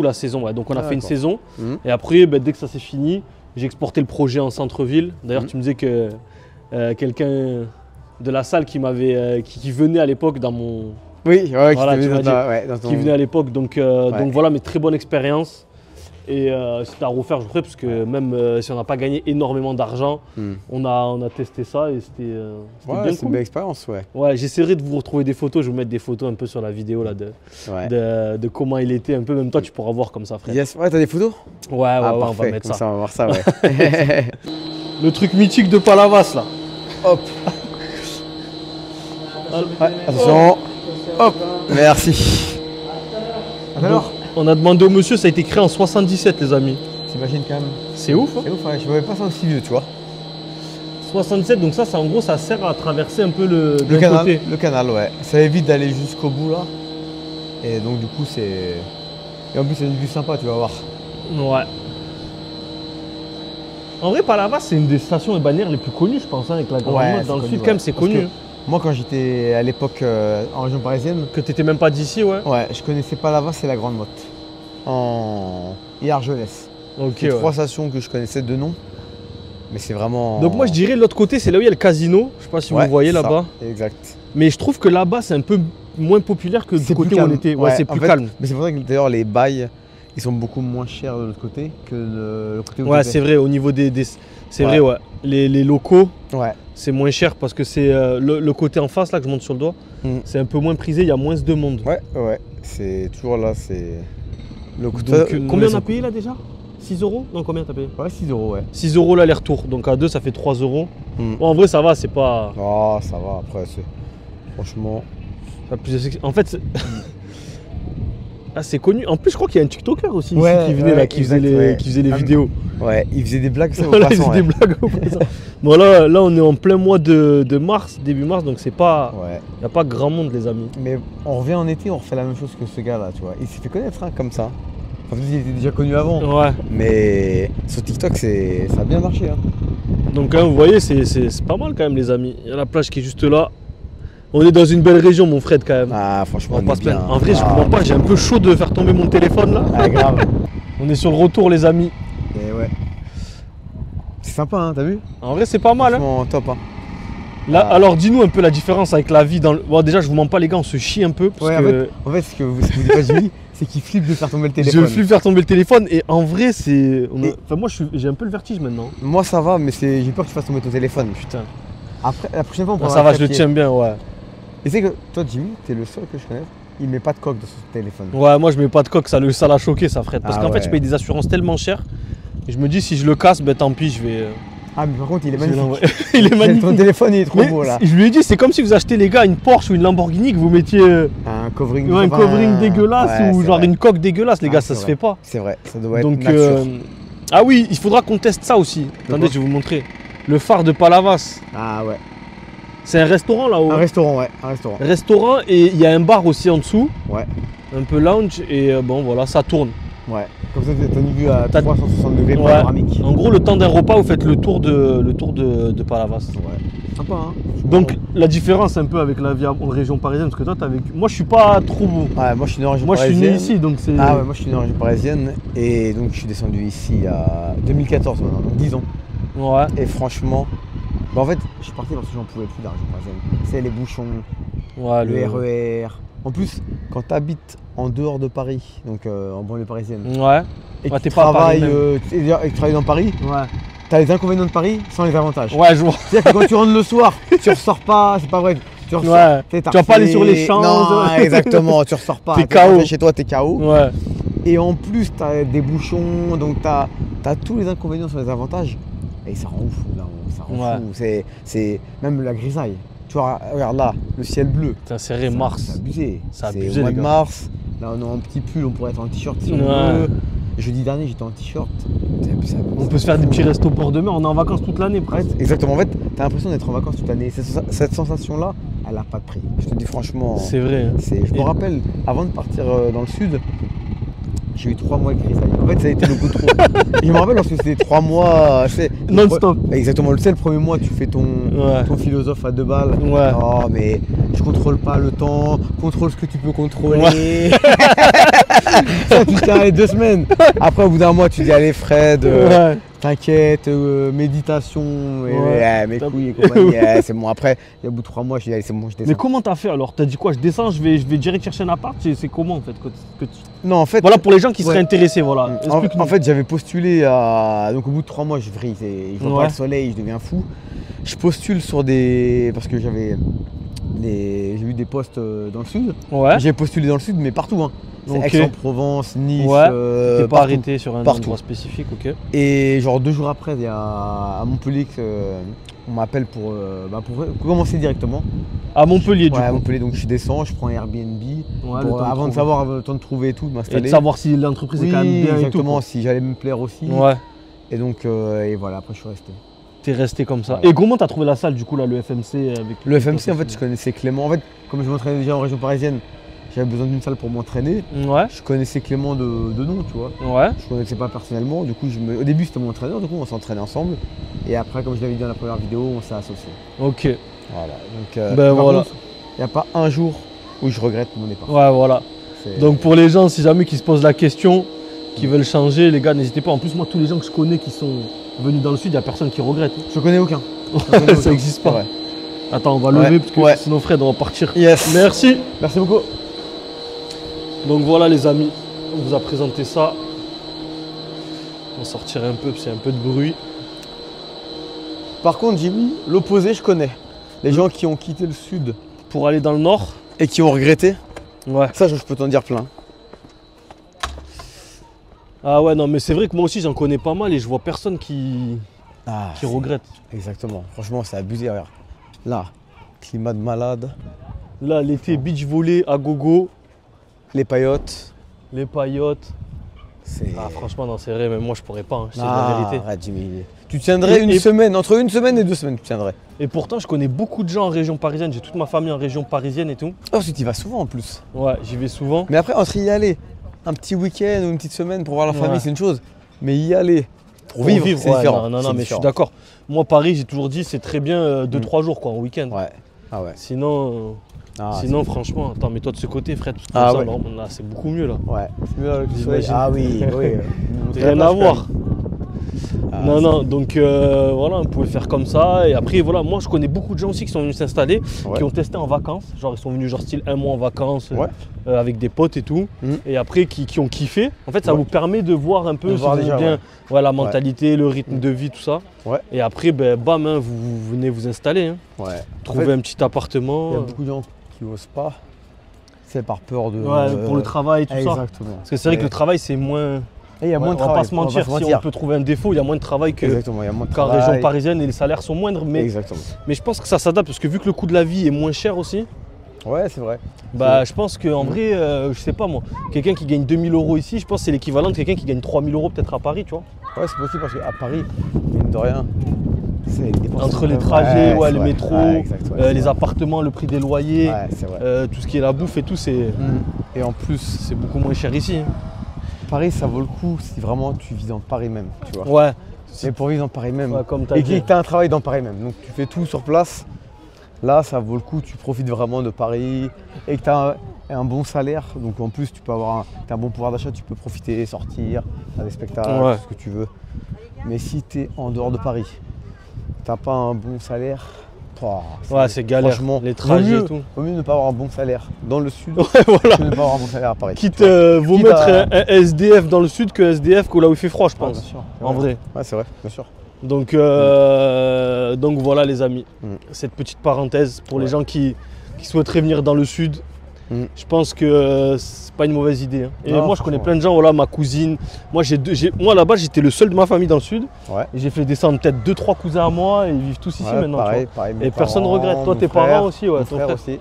la saison. Ouais. Donc on a fait une D'accord. saison. Mhm. Et après, dès que ça s'est fini, j'ai exporté le projet en centre-ville. D'ailleurs, Mhm. tu me disais que quelqu'un de la salle qui venait à l'époque dans mon, Oui, ouais, Voilà, qui tu m'as t'avait dans ouais, dans ton- qui venait à l'époque. Donc Ouais. voilà, mais très bonne expérience. Et c'était à refaire, je ferai, parce que même si on n'a pas gagné énormément d'argent, Hmm. on a testé ça et c'était Ouais, bien c'est une cool. belle expérience, ouais. Ouais, j'essaierai de vous retrouver des photos. Je vais vous mettre des photos un peu sur la vidéo là, Ouais. de comment il était un peu. Même toi, tu pourras voir comme ça, frère. Yes. Ouais, t'as des photos? Ouais, ouais, Ah, ouais, on parfait. va mettre Comme ça. on va voir ça, ouais. Le truc mythique de Palavas là. Hop. Ouais, attention. Hop. Merci. Alors, On a demandé au monsieur, ça a été créé en 77, les amis. t'imagines quand même. C'est ouf, hein. C'est ouf, ouais. Je voyais pas ça aussi vieux, tu vois. 67, donc ça, en gros, ça sert à traverser un peu Le d'un canal, côté. le canal, ouais. Ça évite d'aller jusqu'au bout là. Et donc du coup c'est. Et en plus c'est une vue sympa, tu vas voir. Ouais. En vrai, Palavas, c'est une des stations balnéaires les plus connues, je pense, hein, avec la grande Ouais, mode. c'est Dans le connu, sud, ouais. quand même, c'est Parce connu. que- hein. Moi quand j'étais à l'époque en région parisienne, Que t'étais même pas d'ici, ouais. ouais, je connaissais pas Palavas et la Grande Motte. Et Argelès. Ok, C'est ouais. trois stations que je connaissais de nom. Mais c'est vraiment. Donc moi, je dirais l'autre côté, c'est là où il y a le casino. Je sais pas si Ouais, vous voyez ça, là-bas. Exact. Mais je trouve que là-bas, c'est un peu moins populaire que du C'est côté plus où on calme. était. Ouais, c'est en plus fait, calme. Mais c'est pour ça que d'ailleurs les bails, ils sont beaucoup moins chers de l'autre côté que le côté où Ouais, t'étais. c'est vrai, au niveau des c'est Ouais. vrai, ouais. Les locaux, Ouais. c'est moins cher parce que c'est le côté en face, là, que je monte sur le doigt, Mm. c'est un peu moins prisé, il y a moins de monde. Ouais, ouais. C'est toujours là, c'est. Le Donc, côté. combien on a payé là déjà 6 euros? Non, combien t'as payé? Ouais, 6 euros, ouais. 6 euros l'aller-retour, donc à 2 ça fait 3 euros. Mm. Bon, en vrai ça va, c'est pas. Oh, ça va, après, c'est. Franchement. pas plus- En fait, ah, c'est connu. En plus, je crois qu'il y a un TikToker aussi ici Ouais, qui venait ouais, là, qui faisait exact, les, ouais. qui faisait les Ah, vidéos. Ouais, il faisait des blagues, ça, au Voilà, il passant, faisait des ouais. blagues au passant. Bon, là, on est en plein mois de mars, début mars, donc c'est pas. Ouais. Il n'y a pas grand monde, les amis. Mais on revient en été, on refait la même chose que ce gars-là, tu vois. Il s'est fait connaître, hein, comme ça. Enfin, il était déjà connu avant. Ouais. Mais sur TikTok, ça a bien marché. Hein. Donc hein, vous voyez, c'est pas mal quand même les amis. Il y a la plage qui est juste là. On est dans une belle région mon Fred quand même. Ah franchement, On on passe est bien. En vrai, je comprends pas, j'ai un peu chaud de faire tomber mon téléphone là. Ah grave. On est sur le retour les amis. Et ouais. C'est sympa, hein, t'as vu? En vrai, c'est pas mal. Hein. Franchement, top. Hein. Là, alors dis-nous un peu la différence avec la vie dans le... Bon déjà je vous mens pas les gars, on se chie un peu parce Ouais, que en fait, ce que vous dites pas Jimmy, c'est qu'il flippe de faire tomber le téléphone. je flippe faire tomber le téléphone et en vrai c'est... Enfin moi j'ai un peu le vertige maintenant. Moi ça va, mais j'ai peur que tu fasses tomber ton téléphone. Putain. Après, la prochaine fois on Non, prendra ça va, un je le papier. tiens bien, ouais. Et c'est que toi Jimmy, t'es le seul que je connais, il met pas de coque dans son téléphone. Ouais, moi je mets pas de coque, ça l'a choqué ça Fred. Parce Ah qu'en fait ouais. je paye des assurances tellement chères. Et je me dis si je le casse, ben tant pis, je vais... Ah mais par contre il est je vais magnifique. l'envoyer. Il est magnifique. Ton téléphone il est trop Mais beau là. je lui ai dit, c'est comme si vous achetez les gars une Porsche ou une Lamborghini que vous mettiez Un covering, un covering dégueulasse Ouais, ou c'est genre vrai. une coque dégueulasse, les Ah, gars, c'est ça se vrai. fait pas. C'est vrai, ça doit être Donc nature. ah oui, il faudra qu'on teste ça aussi. Attendez, quoi je vais vous montrer. Le phare de Palavas. Ah ouais. C'est un restaurant là-haut. Un restaurant, ouais, un restaurant. Restaurant et il y a un bar aussi en dessous. Ouais. Un peu lounge et bon voilà, ça tourne. Ouais. Comme ça t'as une vue à T'as- 360 degrés Ouais. panoramique. En gros, le temps d'un repas, vous faites le tour de Palavas. Ouais. Sympa hein. Donc la différence un peu avec la vie en région parisienne, parce que toi t'as vécu. Moi je suis pas trop. Ouais, moi je suis né en région Moi je suis parisienne. né ici donc c'est. Ah ouais, moi je suis né en région parisienne et donc je suis descendu ici à 2014 maintenant, donc 10 ans. Ouais. Et franchement, bah en fait, je suis parti parce que j'en pouvais plus de la région parisienne. C'est les bouchons, Ouais, le RER. En plus, quand tu habites en dehors de Paris, donc en banlieue parisienne, Ouais. et que Ouais, tu t'es pas à Paris travailles, et que tu travailles dans Paris, Ouais. tu as les inconvénients de Paris sans les avantages. Ouais, je vois. C'est-à-dire que quand tu rentres le soir, tu ressors pas, c'est pas vrai. Tu ressors, Ouais. t'es Tu vas pas aller sur les champs. Non, exactement, tu ressors pas. T'es rentré KO. Chez toi, t'es KO. Ouais. Et en plus, tu as des bouchons, donc tu as tous les inconvénients sur les avantages. Et ça rend fou, là, ça rend fou. C'est même la grisaille. Tu vois, regarde là, le ciel bleu. T'as serré Mars. C'est abusé. C'est C'est abusé, au mois les de gars. mars. Là, on est en petit pull, on pourrait être en t-shirt si on Ouais. veut. Jeudi dernier, j'étais en t-shirt. On peut se faire des petits restos pour demain, on est en vacances toute l'année presque. Exactement. En fait, t'as l'impression d'être en vacances toute l'année. Cette sensation-là, elle a pas de prix. Je te dis franchement. C'est vrai. Hein. Je me rappelle, avant de partir dans le sud, j'ai eu 3 mois de grisaille. En fait, ça a été beaucoup trop. Et je me rappelle parce que c'était 3 mois. Non-stop. Exactement. Le premier mois, tu fais ton Ouais. philosophe à 2 balles. Ouais. Oh, mais je contrôle pas le temps. Contrôle ce que tu peux contrôler. Ça, tu tiens les 2 semaines. Après, au bout d'un mois, tu dis allez, Fred. Ouais. T'inquiète, méditation, Ouais. mes couilles et compagnie, c'est bon. Après, au bout de 3 mois, je dis allez, c'est bon, je descends. Mais comment t'as fait alors? T'as dit quoi? Je descends, je vais direct chercher un appart? C'est comment en fait Non, en fait, Voilà pour les gens qui seraient Ouais. intéressés, voilà. Explique-nous. en fait, j'avais postulé à. Donc, au bout de 3 mois, je vrille, je vois Ouais. pas le soleil, je deviens fou. Je postule sur des. Parce que j'ai eu des postes dans le sud. Ouais. J'ai postulé dans le sud, mais partout. Hein. C'est Ok. Aix-en-Provence, Nice. Ouais. T'es pas partout. arrêté sur un Partout. endroit spécifique, ok. Et genre 2 jours après, il y a à Montpellier on m'appelle pour commencer directement. À Montpellier, du Ouais, à coup. Montpellier, donc je descends, je prends un Airbnb Ouais, le pour, temps de avant de trouver. savoir, le temps de trouver et tout, de Et m'installer. de savoir si l'entreprise Oui, est quand même bien exactement, et si j'allais me plaire aussi. tout. Quoi. Ouais. Et donc, et voilà, après je suis resté. T'es resté comme ça. Voilà. Et comment t'as trouvé la salle du coup là, le FMC avec Le FMC, en fait, je connaissais Clément. En fait, comme je m'entraînais déjà en région parisienne, j'avais besoin d'une salle pour m'entraîner. Ouais. Je connaissais Clément de nom, tu vois. Ouais. Je connaissais pas personnellement, du coup, au début c'était mon entraîneur, du coup on s'entraînait ensemble. Et après, comme je l'avais dit dans la première vidéo, on s'est associés. Ok. Voilà. Donc, Ben par voilà. contre, il n'y a pas un jour où je regrette mon départ. Ouais, voilà. C'est- Donc pour les gens, si jamais qui se posent la question, qui veulent changer, les gars, n'hésitez pas. En plus, moi, tous les gens que je connais qui sont venus dans le sud, il n'y a personne qui regrette. Je connais aucun. Ça existe pas. Ouais. Attends, on va Ouais, lever parce que ouais. sinon Fred, on va partir. Yes. Merci. Merci beaucoup. Donc voilà les amis, on vous a présenté ça. On sortirait un peu, parce qu'il y a un peu de bruit. Par contre, Jimmy, l'opposé, je connais. Les gens qui ont quitté le sud Pour aller dans le nord. et qui ont regretté, Ouais. ça, je peux t'en dire plein. Ah ouais, non, mais c'est vrai que moi aussi j'en connais pas mal et je vois personne qui regrette. Exactement. Franchement, c'est abusé. Regarde. Là, climat de malade, Là, l'été, beach volley à gogo, les paillotes. les paillotes. C'est. Ah, franchement, non, c'est vrai, mais moi je pourrais pas, hein, je sais Ah, la vérité. arrête, Jimmy. Tu tiendrais Et- une et- semaine, entre une semaine et 2 semaines, tu tiendrais. Et pourtant, je connais beaucoup de gens en région parisienne, j'ai toute ma famille en région parisienne et tout. Oh, tu y vas souvent en plus. Ouais, j'y vais souvent. Mais après, entre y aller un petit week-end ou une petite semaine pour voir la famille, Ouais. c'est une chose. Mais y aller pour vivre, c'est ouais, différent. Non, c'est mais je différent. suis d'accord. Moi, Paris, j'ai toujours dit, c'est très bien 2-3 jours, quoi, en week-end. Ouais. Ah ouais. Sinon, Ah, sinon franchement, attends, mets-toi de ce côté, Fred. Parce que Ah ça, ouais. là, c'est beaucoup mieux, là. Ouais. C'est mieux avec le soleil. J'imagine. Ah oui, oui. Rien à voir. Ah, Non, donc voilà, on pouvait faire comme ça. Et après, voilà, moi, je connais beaucoup de gens aussi qui sont venus s'installer, Ouais. qui ont testé en vacances. Genre, ils sont venus, genre, style 1 mois en vacances, Ouais. avec des potes et tout. Mhm. Et après, qui ont kiffé. En fait, ça Ouais. vous permet de voir un peu De si voir vous déjà, aimez bien ouais. ouais, la mentalité, le rythme de vie, tout ça. Ouais. Et après, ben, bam, hein, vous venez vous installer. Hein. Ouais. Trouver En fait, un petit appartement. il y a beaucoup de gens qui n'osent pas. C'est par peur de. Ouais, pour le travail, tout ça. Exactement. Parce que c'est vrai que le travail, c'est moins. Et il y a moins de on va travail. pas se mentir, si on peut trouver un défaut, il y a moins de travail Exactement, il y a moins de qu'en travail. région parisienne et les salaires sont moindres. Exactement. Mais je pense que ça s'adapte parce que vu que le coût de la vie est moins cher aussi, Ouais, c'est vrai. bah, je pense qu'en vrai, je sais pas moi, quelqu'un qui gagne 2000 € ici, je pense que c'est l'équivalent de quelqu'un qui gagne 3000 € peut-être à Paris, tu vois. Ouais, c'est possible parce qu'à Paris, mine de rien, c'est les dépenses. Entre les Ouais, trajets, c'est le vrai. métro, Ouais, exact, ouais, c'est les vrai. appartements, le prix des loyers, Ouais, c'est vrai. tout ce qui est la bouffe et tout, c'est Et en plus, beaucoup moins cher ici. Hein. Paris, ça vaut le coup si vraiment tu vis dans Paris même, tu vois. Ouais, Mais pour vivre dans Paris même, ouais, comme tu as et dit. que tu as un travail dans Paris même, donc tu fais tout sur place, là, ça vaut le coup, tu profites vraiment de Paris et que tu as un bon salaire, donc en plus, tu peux avoir t'as un bon pouvoir d'achat, tu peux profiter, sortir, faire des spectacles, Ouais. tout ce que tu veux. Mais si tu es en dehors de Paris, t'as pas un bon salaire, Ouais, c'est galère. franchement, Les trajets vaut mieux, et tout. vaut mieux ne pas avoir un bon salaire dans le sud, Ouais, voilà. que ne pas avoir un bon salaire à Paris. Quitte, tu vois. vaut Quitte mettre à- un SDF dans le sud que SDF là où il fait froid, je Ouais, pense. bien sûr. En vrai. Ouais, c'est vrai, bien sûr. Donc voilà les amis, cette petite parenthèse pour les Ouais. gens qui souhaiteraient venir dans le sud. Mm. Je pense que c'est pas une mauvaise idée. Hein. Et Non, moi je connais franchement. plein de gens, voilà, ma cousine. Moi là-bas j'étais le seul de ma famille dans le sud. Ouais. Et j'ai fait descendre peut-être 2-3 cousins à moi et ils vivent tous ici Ouais, maintenant. tu pareil, vois. pareil, Et mes personne ne parents, regrette. Toi mon tes frère, parents aussi, ouais, mon ton frère frère. aussi. Et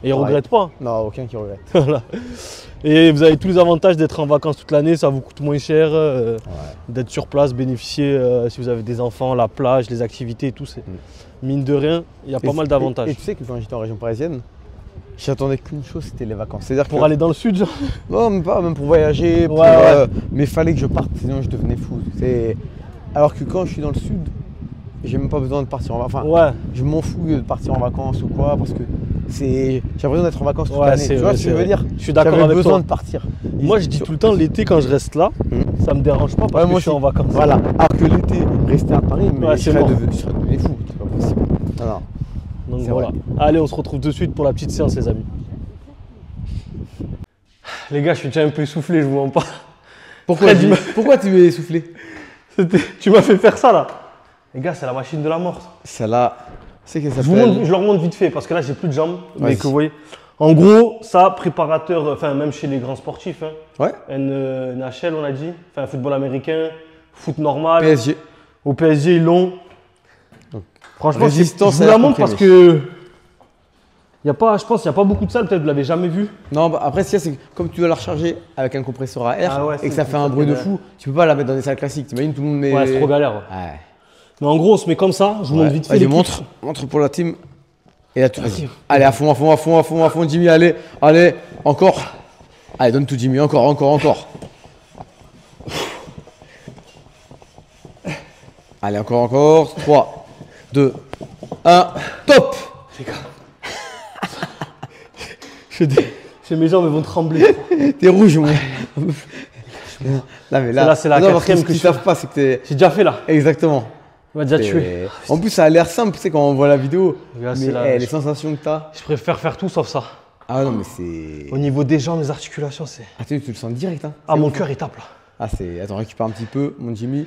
ils pareil. regrettent pas. Non, aucun qui regrette. Voilà. Et vous avez tous les avantages d'être en vacances toute l'année, ça vous coûte moins cher, d'être sur place, bénéficier si vous avez des enfants, la plage, les activités et tout. C'est mine de rien, il y a pas mal d'avantages. Et tu sais que quand j'étais en région parisienne, j'attendais qu'une chose, c'était les vacances. C'est-à-dire Pour que, aller dans le sud, genre. non, même pas, même pour voyager, pour, Ouais. mais il fallait que je parte, sinon je devenais fou. Alors que quand je suis dans le sud, j'ai même pas besoin de partir en vacances. Enfin, Ouais, je m'en fous de partir en vacances ou quoi, parce que j'ai l'impression d'être en vacances toute Ouais, l'année. c'est Tu vois vrai, ce que c'est je veux vrai. dire? Je suis d'accord J'avais avec besoin toi. de partir. Moi je dis tout le temps l'été quand je reste là, ça me dérange pas parce que moi je suis en aussi. vacances. Voilà. Alors que l'été, rester à Paris, mais Ouais, je c'est serais mort. devenu fou. C'est pas possible. Non, non. Donc C'est voilà. vrai. Allez, on se retrouve de suite pour la petite séance les amis. Les gars, je suis déjà un peu essoufflé, je vous mens pas. Pourquoi, Fred, pourquoi tu es essoufflé? Tu m'as fait faire ça là. Les gars, c'est la machine de la mort. Celle-là, c'est qu'elle Je s'appelle. leur montre vite fait parce que là j'ai plus de jambes. Mais Vas-y. que vous voyez. En gros, ça, préparateur, enfin même chez les grands sportifs, hein, Ouais. NHL on a dit, enfin football américain, foot normal. PSG. Au PSG ils l'ont. Donc, Franchement, résistance je vous à la l'air montre parce comprimé. que je pense qu'il n'y a pas beaucoup de salles, peut-être vous l'avez jamais vu. Non, bah, après, ce qu'il y a, c'est que comme tu dois la recharger avec un compresseur à air Ah ouais, et que c'est ça fait un ça bruit de qui est fou, tu peux pas la mettre dans des salles classiques. T'imagines tout le monde met. Ouais, c'est trop galère. Ouais. Ouais. Mais en gros, on se met comme ça, je vous montre vite fait. Vas-y, les clips. montre pour la team. Et là, vas-y. Allez, à fond, à fond, à fond, à fond, à fond, Jimmy, allez, allez, encore. Allez, donne tout, Jimmy, encore, encore, encore. Allez, encore, encore. 3, 2, 1, top. Mes jambes elles vont trembler. T'es rouge, moi. Là, mais Celle-là, c'est la non, parce quatrième ce que qu'ils je fais. savent pas, c'est que t'es. J'ai déjà fait là. Exactement. On m'a déjà Et- tué. En plus, ça a l'air simple, tu sais, quand on voit la vidéo. Regarde, Mais c'est la- les sensations que t'as. Je préfère faire tout sauf ça. Ah non, mais c'est. Au niveau des jambes, les articulations, c'est. Ah, tu le sens direct, hein. Ah, C'est mon ouf. cœur il tape là. Ah, c'est. Attends, récupère un petit peu, mon Jimmy.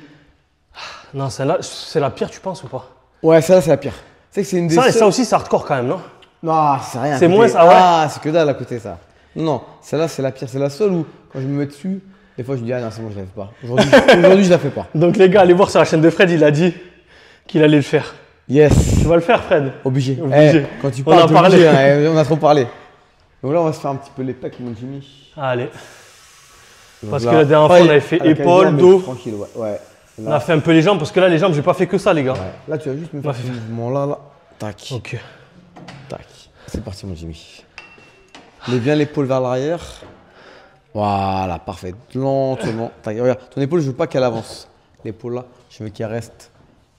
Non, celle-là, c'est la pire, tu penses ou pas? Ouais, ça, c'est la pire. C'est que c'est une des. Ça, et seules- ça aussi, c'est hardcore quand même, non? Non, c'est rien. à C'est côté. moins ça, ouais. Ah, c'est que dalle à côté, ça. Non, celle-là, c'est la pire. C'est la seule où, quand je me mets dessus, des fois, je me dis, ah non, c'est bon, je la fais pas. Aujourd'hui, je la fais pas. Donc les gars, allez voir sur la chaîne de Fred, il a dit qu'il allait le faire. Yes. Tu vas le faire, Fred? Obligé. Obligé. Quand tu On en parles, t'es parlait. obligé, hein, on a trop parlé. Donc là, on va se faire un petit peu les pecs, mon Jimmy. Allez. Donc Parce là, que la dernière fois, on avait fait à la épaule, quinzaine, mais dos. Tranquille, ouais. Ouais. On Là, a fait un peu les jambes parce que là, les jambes, j'ai pas fait que ça, les gars. ouais. Là, tu vas juste me faire Ouais. ce mouvement-là, là. Tac. Ok. Tac. C'est parti, mon Jimmy. Mets bien l'épaule vers l'arrière. Voilà, parfait. Lentement. Regarde, ton épaule, je veux pas qu'elle avance. L'épaule là, je veux qu'elle reste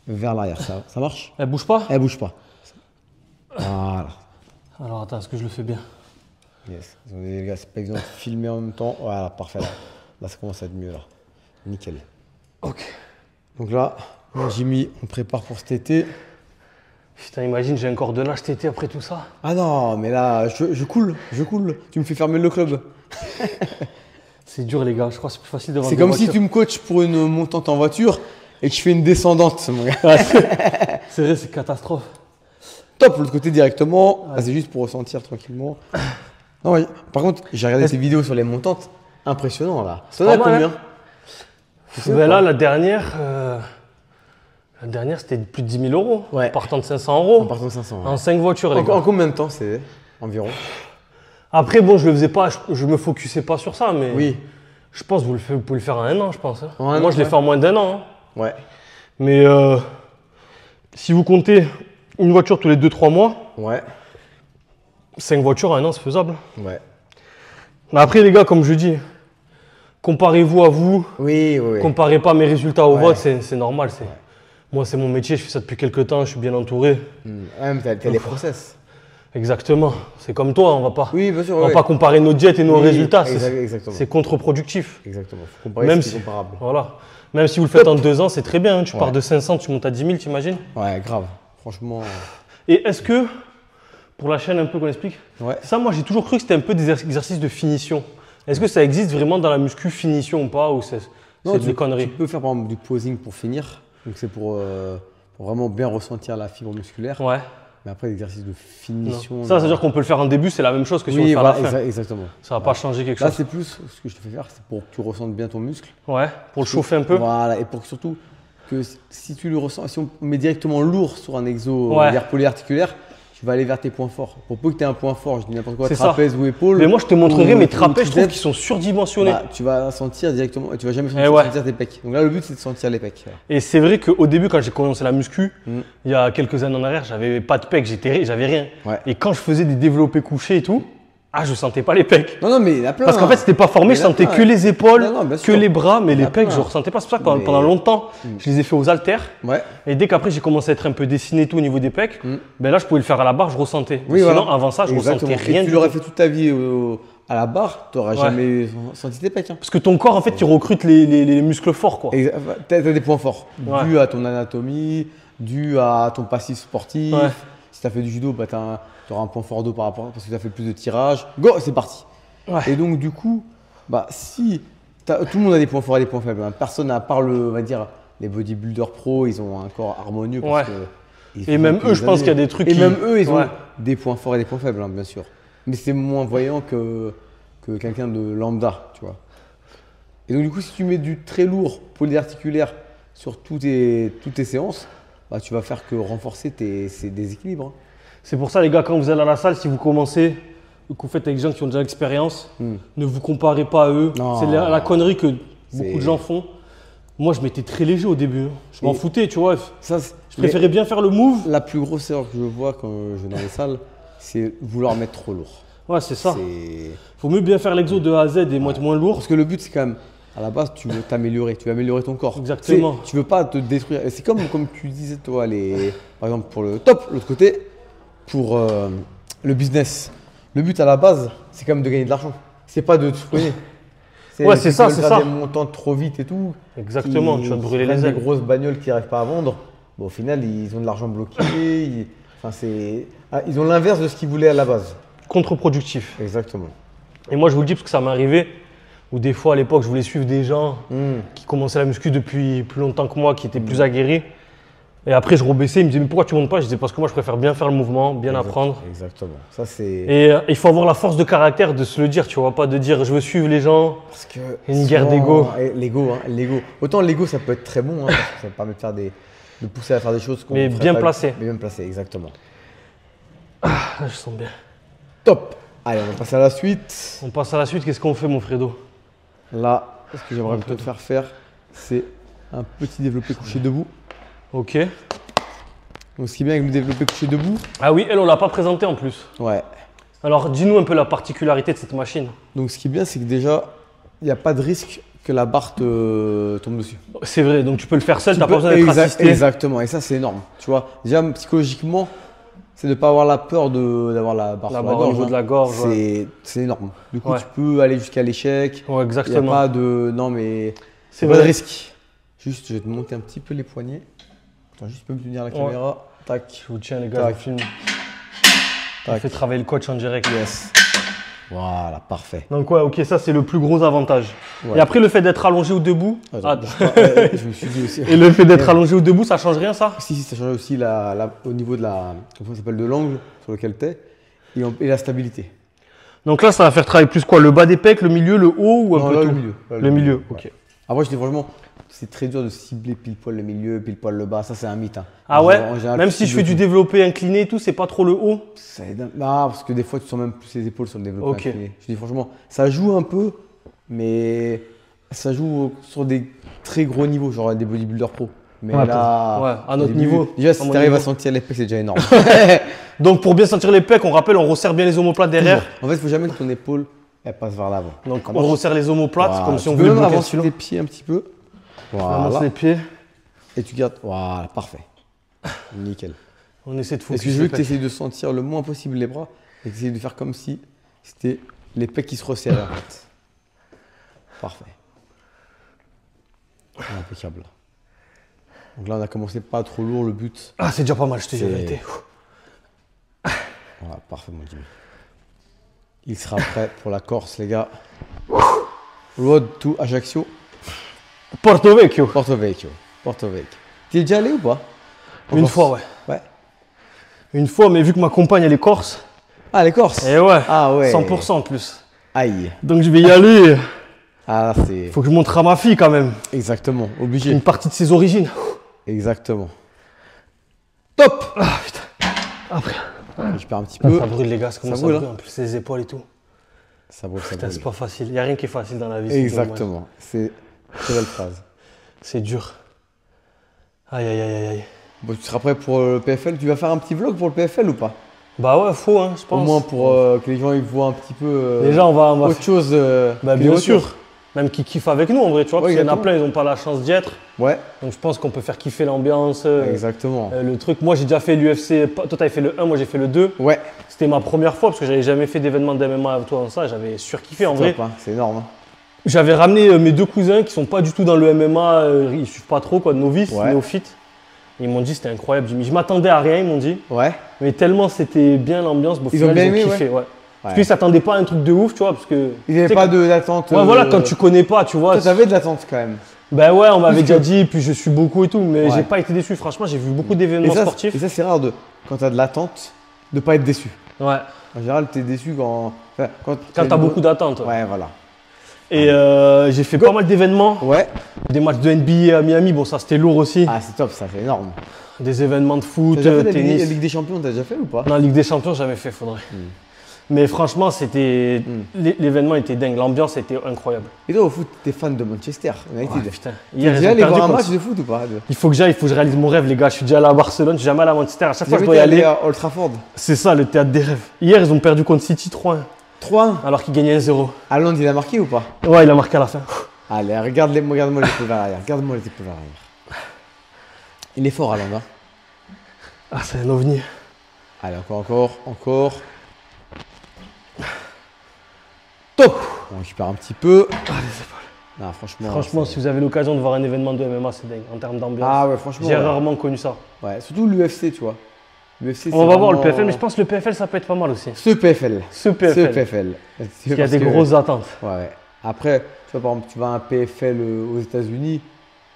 vers l'arrière. Ça marche? Elle bouge pas? Elle bouge pas. Voilà. Alors attends, est-ce que je le fais bien? Yes. Les gars, c'est pas évident de filmer en même temps. Voilà, parfait. Là, ça commence à être mieux là. Nickel. Ok. Donc là, moi, Jimmy, on prépare pour cet été. Putain, imagine, j'ai un corps de lâche cet été après tout ça. Ah non, mais là, je coule. Tu me fais fermer le club. C'est dur, les gars. Je crois que c'est plus facile de vendre C'est des comme si voitures. tu me coaches pour une montante en voiture et que je fais une descendante, mon gars. Ouais, c'est vrai, c'est catastrophe. Top, l'autre côté directement. Ah, c'est juste pour ressentir tranquillement. Non, ouais. Par contre, j'ai regardé tes vidéos sur les montantes. Impressionnant là. Ça donne à Pas mal, combien? Ben là, la dernière, c'était plus de 10 000 euros. Ouais. Partant de 500 euros. En partant de 500. En 5 voitures, les gars. En combien de temps c'est environ? Après, bon, je le faisais pas, je me focusais pas sur ça, mais Oui. je pense que vous pouvez le faire en un an, je pense. Hein. En un Moi, an, je l'ai ouais. fait en moins d'un an. Hein. Ouais. Mais si vous comptez une voiture tous les 2-3 mois, Ouais. 5 voitures en un an, c'est faisable. Ouais. Mais après, les gars, comme je dis, comparez-vous à vous. Oui. Comparez pas mes résultats aux Ouais. vôtres, c'est normal. Moi, c'est mon métier, je fais ça depuis quelques temps, je suis bien entouré. Ouais, mais t'as les process. Exactement. C'est comme toi, on va pas, Oui, bien sûr. on va pas comparer nos diètes et nos Oui, résultats. exactement. C'est contre-productif. Exactement. Faut comparer Même ce qui est si, comparable. voilà. Même si vous le faites en 2 ans, c'est très bien. Hein. Tu Ouais. pars de 500, tu montes à 10 000, t'imagines? Ouais, grave. Franchement. Et est-ce que, pour la chaîne un peu qu'on explique, Ouais. ça, moi, j'ai toujours cru que c'était un peu des exercices de finition. Est-ce que ça existe vraiment dans la muscu finition ou pas, ou c'est des Tu conneries? peux faire par exemple du posing pour finir. Donc c'est pour vraiment bien ressentir la fibre musculaire. Ouais. Mais après, l'exercice de Non. finition. Ça veut dire qu'on peut le faire en début, c'est la même chose que si on Oui, le fait à voilà, la fin. exactement. Ça va pas changer quelque Là, chose. c'est plus ce que je te fais faire, c'est pour que tu ressentes bien ton muscle. Ouais, pour le chauffer un peu. Voilà, et pour que surtout que si tu le ressens, si on met directement lourd sur un exo Ouais. polyarticulaire, tu vas aller vers tes points forts. Pour peu que tu aies un point fort, je dis n'importe quoi, C'est trapèze ou épaule. Mais moi, je te montrerai ou- mes ou trapèzes, je trouve triceps, qu'ils sont surdimensionnés. bah, tu vas sentir directement, et tu vas jamais Eh ouais. sentir tes pecs. Donc là, le but, c'est de sentir les pecs. Voilà. Et c'est vrai qu'au début, quand j'ai commencé la muscu, Mm. il y a quelques années en arrière, j'avais pas de pecs, j'avais rien. Ouais. Et quand je faisais des développés couchés et tout, je sentais pas les pecs. Non, mais il y en a plein. Parce qu'en fait, c'était pas formé, Il je y en a sentais plein, que les épaules, Non, bien que sûr. les bras, mais Il y en les a pecs, plein. je ressentais pas. C'est pour ça que Mais- pendant longtemps, je les ai fait aux haltères. Ouais. Et dès qu'après, j'ai commencé à être un peu dessiné et tout au niveau des pecs, ben là, je pouvais le faire à la barre, je ressentais. Oui, Sinon, voilà. avant ça, je Exactement. ressentais rien Et tu du l'aurais tout. fait toute ta vie à la barre, tu n'auras Ouais. jamais senti tes pecs. Hein. Parce que ton corps, en fait, il recrute les muscles forts, quoi. Tu as des points forts, Ouais. dû à ton anatomie, dû à ton passif sportif. Ouais. Si tu as fait du judo, bah, tu auras un point fort d'eau par rapport parce que tu as fait plus de tirage. Go, c'est parti. Ouais. Et donc, du coup, bah, si tout le monde a des points forts et des points faibles, hein. Personne, à part on va dire, les bodybuilders pro, ils ont un corps harmonieux. Parce Ouais. que ils Et font même depuis eux, des je pense années. qu'il y a des trucs Et qui- même eux, ils ont Ouais. des points forts et des points faibles, hein, bien sûr. Mais c'est moins voyant que quelqu'un de lambda, tu vois. Et donc, du coup, si tu mets du très lourd polyarticulaire sur toutes tes séances, bah, tu vas faire que renforcer ces déséquilibres. Hein. C'est pour ça, les gars, quand vous allez à la salle, si vous commencez, que vous faites avec des gens qui ont déjà l'expérience, ne vous comparez pas à eux. Non. C'est la connerie que C'est- beaucoup de gens font. Moi, je m'étais très léger au début. Hein. Je m'en Et- foutais, tu vois. Ça, Je préférais bien faire le move. La plus grosse erreur que je vois quand je vais dans les salles, c'est vouloir mettre trop lourd. Ouais, c'est ça. C'est- Faut mieux bien faire l'exo de A à Z et être moins lourd. Parce que le but, c'est quand même, à la base, tu veux t'améliorer, tu veux améliorer ton corps. Exactement. Tu veux pas te détruire. Et c'est comme tu disais, toi, par exemple, pour le top, l'autre côté, pour le business. Le but, à la base, c'est quand même de gagner de l'argent. C'est pas de te soigner. Ouais, c'est ça, c'est ça. Des montants trop vite et tout. Exactement, tu vas te brûler les Des ailes. grosses bagnoles qui n'arrivent pas à vendre. Bon, au final, ils ont de l'argent bloqué. Ils ont l'inverse de ce qu'ils voulaient à la base. Contre-productif. Exactement. Et moi, je vous le dis parce que ça m'est arrivé où des fois, à l'époque, je voulais suivre des gens qui commençaient la muscu depuis plus longtemps que moi, qui étaient plus aguerris. Et après, je rebaissais, ils me disaient, mais pourquoi tu montes pas? Je disais, parce que moi, je préfère bien faire le mouvement, bien apprendre. Exactement. Ça, c'est. Et il faut avoir la force de caractère de se le dire, tu vois, pas de dire, je veux suivre les gens. Parce que Une guerre souvent, d'ego. L'ego, hein, l'ego. Autant l'ego, ça peut être très bon, hein, parce que ça permet de pousser à faire des choses qu'on Mais ferait bien pas- placé. Mais bien placé, exactement. Ah, je sens bien. Top. Allez, on va passer à la suite. On passe à la suite, qu'est-ce qu'on fait, mon Fredo? Là, ce que j'aimerais te faire faire, c'est un petit développé couché debout. Ok. Donc, ce qui est bien avec le développé couché debout, Ah oui, elle, on l'a pas présenté en plus. ouais. Alors, dis-nous un peu la particularité de cette machine. Donc, ce qui est bien, c'est que déjà, il n'y a pas de risque que la barre te tombe dessus. C'est vrai, donc tu peux le faire seul, Tu t'as peux- pas besoin d'être assisté. Exactement, et ça c'est énorme. Tu vois, déjà psychologiquement, c'est de ne pas avoir la peur d'avoir la barre La sur la barre au gorge. niveau de la gorge. C'est énorme. Du coup, Ouais. tu peux aller jusqu'à l'échec. Ouais, Il n'y a exactement. pas de. Non, mais. C'est pas de vrai. risque. Juste, je vais te monter un petit peu les poignets. Attends, juste, tu peux me tenir la caméra. Tac. Je vous tiens les gars, Tac. je filme. On Tac. fait travailler le coach en direct. Yes. Voilà, parfait. Donc ouais, ok, ça c'est le plus gros avantage. Ouais. Et après le fait d'être allongé ou debout, Attends, je me suis dit aussi. et le fait d'être allongé ou debout, ça change rien ça? Si, ça change aussi au niveau de la. Comment ça s'appelle, de l'angle sur lequel tu es et la stabilité. Donc là, ça va faire travailler plus quoi? Le bas des pecs, le milieu, le haut ou un Non, peu là, tout? le milieu. Là, Le milieu, ouais. ok. Après, je dis franchement, c'est très dur de cibler pile poil le milieu, pile poil le bas. Ça, c'est un mythe. Hein. Ah ouais? En général, Même tu si je cibles fais du tout. développé incliné et tout, c'est pas trop le haut? Parce que des fois, tu sens même plus les épaules sur le développement Ok. incliné. Je dis franchement, ça joue un peu, mais ça joue sur des très gros niveaux, genre des bodybuilders pro. Mais Ouais, là, ouais, à au notre début, niveau, déjà, à si mon tu arrives à niveau. sentir les pecs, c'est déjà énorme. Donc pour bien sentir les pecs, on rappelle, on resserre bien les omoplates derrière. En fait, il faut jamais que ton épaule elle passe vers l'avant. Donc Ça on marche. resserre les omoplates, Voilà. comme si on Tu peux voulait même bloquer le avancer stylo. les pieds un petit peu. On avance Voilà. les pieds, Et tu gardes. Voilà, parfait. Nickel. on essaie de Est-ce focus que je veux les que tu pecs. essayes de sentir le moins possible les bras et que tu essayes de faire comme si c'était les pecs qui se resserraient en fait. Parfait. Impeccable. Donc là, on a commencé pas trop lourd le but. Ah, c'est déjà pas mal, je te dis la C'est- vérité. Voilà, parfait, mon Jimmy. Il sera prêt pour la Corse, les gars. Road to Ajaccio, Porto Vecchio. Porto Vecchio. Porto Vecchio. T'es déjà allé ou pas? En Une Corse? fois, ouais. Ouais. Une fois, mais vu que ma compagne elle est corse, Ah, les Corses. et ouais, Ah ouais. 100% en plus. Aïe. Donc je vais y aller. Ah, c'est. Faut que je montre à ma fille quand même Exactement, obligé. une partie de ses origines. Exactement. Top. Ah putain. Après, Je perds un petit peu. ça brûle les gars, ça commence à brûle, brûler hein. en plus les épaules et tout. Ça brûle, ça Putain, c'est brûle. pas facile. Y a rien qui est facile dans la vie. c'est dommage. Exactement. C'est très belle phrase. C'est dur. Aïe aïe aïe aïe aïe. Bon, tu seras prêt pour le PFL? Tu vas faire un petit vlog pour le PFL ou pas? Bah ouais, faut hein, je Au pense. moins pour que les gens ils voient un petit peu Déjà on va autre chose. bah, que bien les sûr. voitures. Même qui kiffent avec nous en vrai, tu vois, Ouais, parce qu'il y en a exactement. plein, ils n'ont pas la chance d'y être. Ouais, Donc je pense qu'on peut faire kiffer l'ambiance. exactement. Le truc, moi j'ai déjà fait l'UFC, toi t'avais fait le 1, moi j'ai fait le 2. Ouais, C'était ma première fois parce que j'avais jamais fait d'événement de MMA avec toi dans ça, j'avais surkiffé en vrai. top, hein. C'est énorme. Hein. J'avais ramené mes deux cousins qui sont pas du tout dans le MMA, ils suivent pas trop quoi, de novices, Ouais. néophytes. Ils m'ont dit c'était incroyable, Jimmy. Je m'attendais à rien, ils m'ont dit. Ouais. Mais tellement c'était bien l'ambiance, au Ils final, ont bien aimé, kiffé, ouais. Parce Ouais. qu'ils s'attendaient pas à un truc de ouf, tu vois, parce que. Ils n'avaient tu sais, pas d'attente. Ouais, voilà, quand tu connais pas, tu vois. Toi, t'avais de l'attente quand même. Ben ouais, on m'avait Plus déjà que- dit, puis je suis beaucoup et tout, mais Ouais. j'ai pas été déçu. Franchement, j'ai vu beaucoup Et d'événements ça, sportifs. et ça, c'est rare quand t'as de l'attente de pas être déçu. Ouais. En général, t'es déçu quand. Enfin, Quand t'as beaucoup d'attentes. Ouais, voilà. Et j'ai fait pas mal d'événements, Ouais. des matchs de NBA à Miami, bon ça c'était lourd aussi, Ah, c'est top, ça, c'est énorme. des événements de foot, T'as déjà fait la tennis. Ligue des Champions, t'as déjà fait ou pas? Non, Ligue des Champions, jamais fait, faudrait. Mais franchement, c'était l'événement était dingue, l'ambiance était incroyable. Et toi, au foot, t'es fan de Manchester United. Ouais, putain. T'es Hier, ils déjà ont allé perdu voir un contre- match de foot ou pas? Il faut que j'aille, il faut que je réalise mon rêve, les gars. Je suis déjà allé à Barcelone, je suis jamais allé à Manchester. À chaque fois, je J'avais dois y aller. à Old Trafford. C'est ça, le théâtre des rêves. Hier, ils ont perdu contre City 3-1, 3-1. alors qu'ils gagnaient 1-0. Haaland, il a marqué ou pas? Ouais, il a marqué à la fin. Allez, regarde-moi les épaules vers l'arrière. Regarde-moi les épaules vers l'arrière. Il est fort, Haaland. Hein. Ah, c'est un ovni. Allez, encore. Top. On récupère un petit peu. Non, franchement. Franchement, c'est- si vous avez l'occasion de voir un événement de MMA, c'est dingue en termes d'ambiance. Ah ouais, franchement. J'ai ouais. rarement connu ça. Ouais, surtout l'UFC, tu vois. L'UFC, On va voir le vraiment- PFL, mais je pense que le PFL, ça peut être pas mal aussi. Ce PFL. Ce PFL. Ce PFL. Il y a des grosses attentes. Ouais. Après, tu vois, par exemple, tu vas à un PFL aux États-Unis,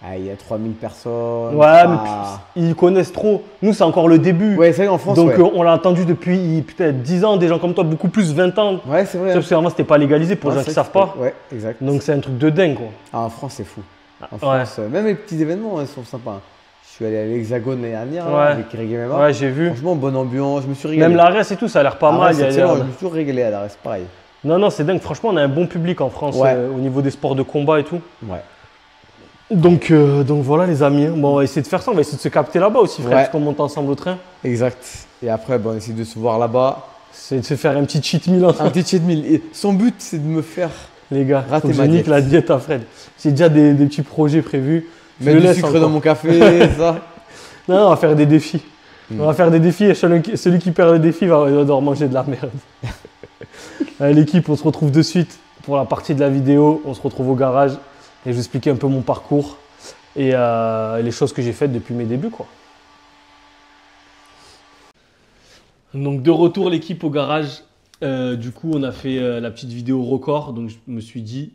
ah, il y a 3000 personnes. Ouais, mais Ah. ils connaissent trop. Nous, c'est encore le début. Ouais, c'est vrai, en France. Donc, ouais. on l'a entendu depuis peut-être 10 ans, des gens comme toi, beaucoup plus, 20 ans. Ouais, c'est vrai. Parce qu'avant, c'était pas légalisé pour les Ouais, gens qui c'est savent vrai pas. que Ouais, exact. Donc, c'est un truc de dingue, quoi. Ah, en France, c'est fou. En Ouais. France, même les petits événements hein, sont sympas. Je suis allé à l'Hexagone l'année dernière là, Ouais. avec Reggae MMA. Ouais, j'ai vu. Franchement, bonne ambiance, je me suis régalé. Même l'ARES et tout, ça a l'air pas Ah ouais, mal. c'est Il y a- excellent, je me suis toujours régalé à la reste, pareil. Non, non, c'est dingue. Franchement, on a un bon public en France Ouais. au niveau des sports de combat et tout. Ouais. Donc voilà, les amis. Bon, on va essayer de faire ça. On va essayer de se capter là-bas aussi, frère, Ouais. parce qu'on monte ensemble au train. Exact. Et après, bon, on essaie de se voir là-bas. C'est de se faire un petit cheat meal ensemble. Un petit cheat meal. Et son but, c'est de me faire Les gars, Ratez faut que ma je nique diète. la diète à Fred. J'ai déjà des petits projets prévus. Je Mettre le du laisse sucre encore. dans mon café, ça. Non, on va faire des défis. On va faire des défis et celui qui perd les défis va devoir manger de la merde. Allez, l'équipe, on se retrouve de suite pour la partie de la vidéo. On se retrouve au garage et je vais expliquer un peu mon parcours et les choses que j'ai faites depuis mes débuts, quoi. Donc de retour l'équipe au garage. Du coup, on a fait la petite vidéo record. Donc je me suis dit,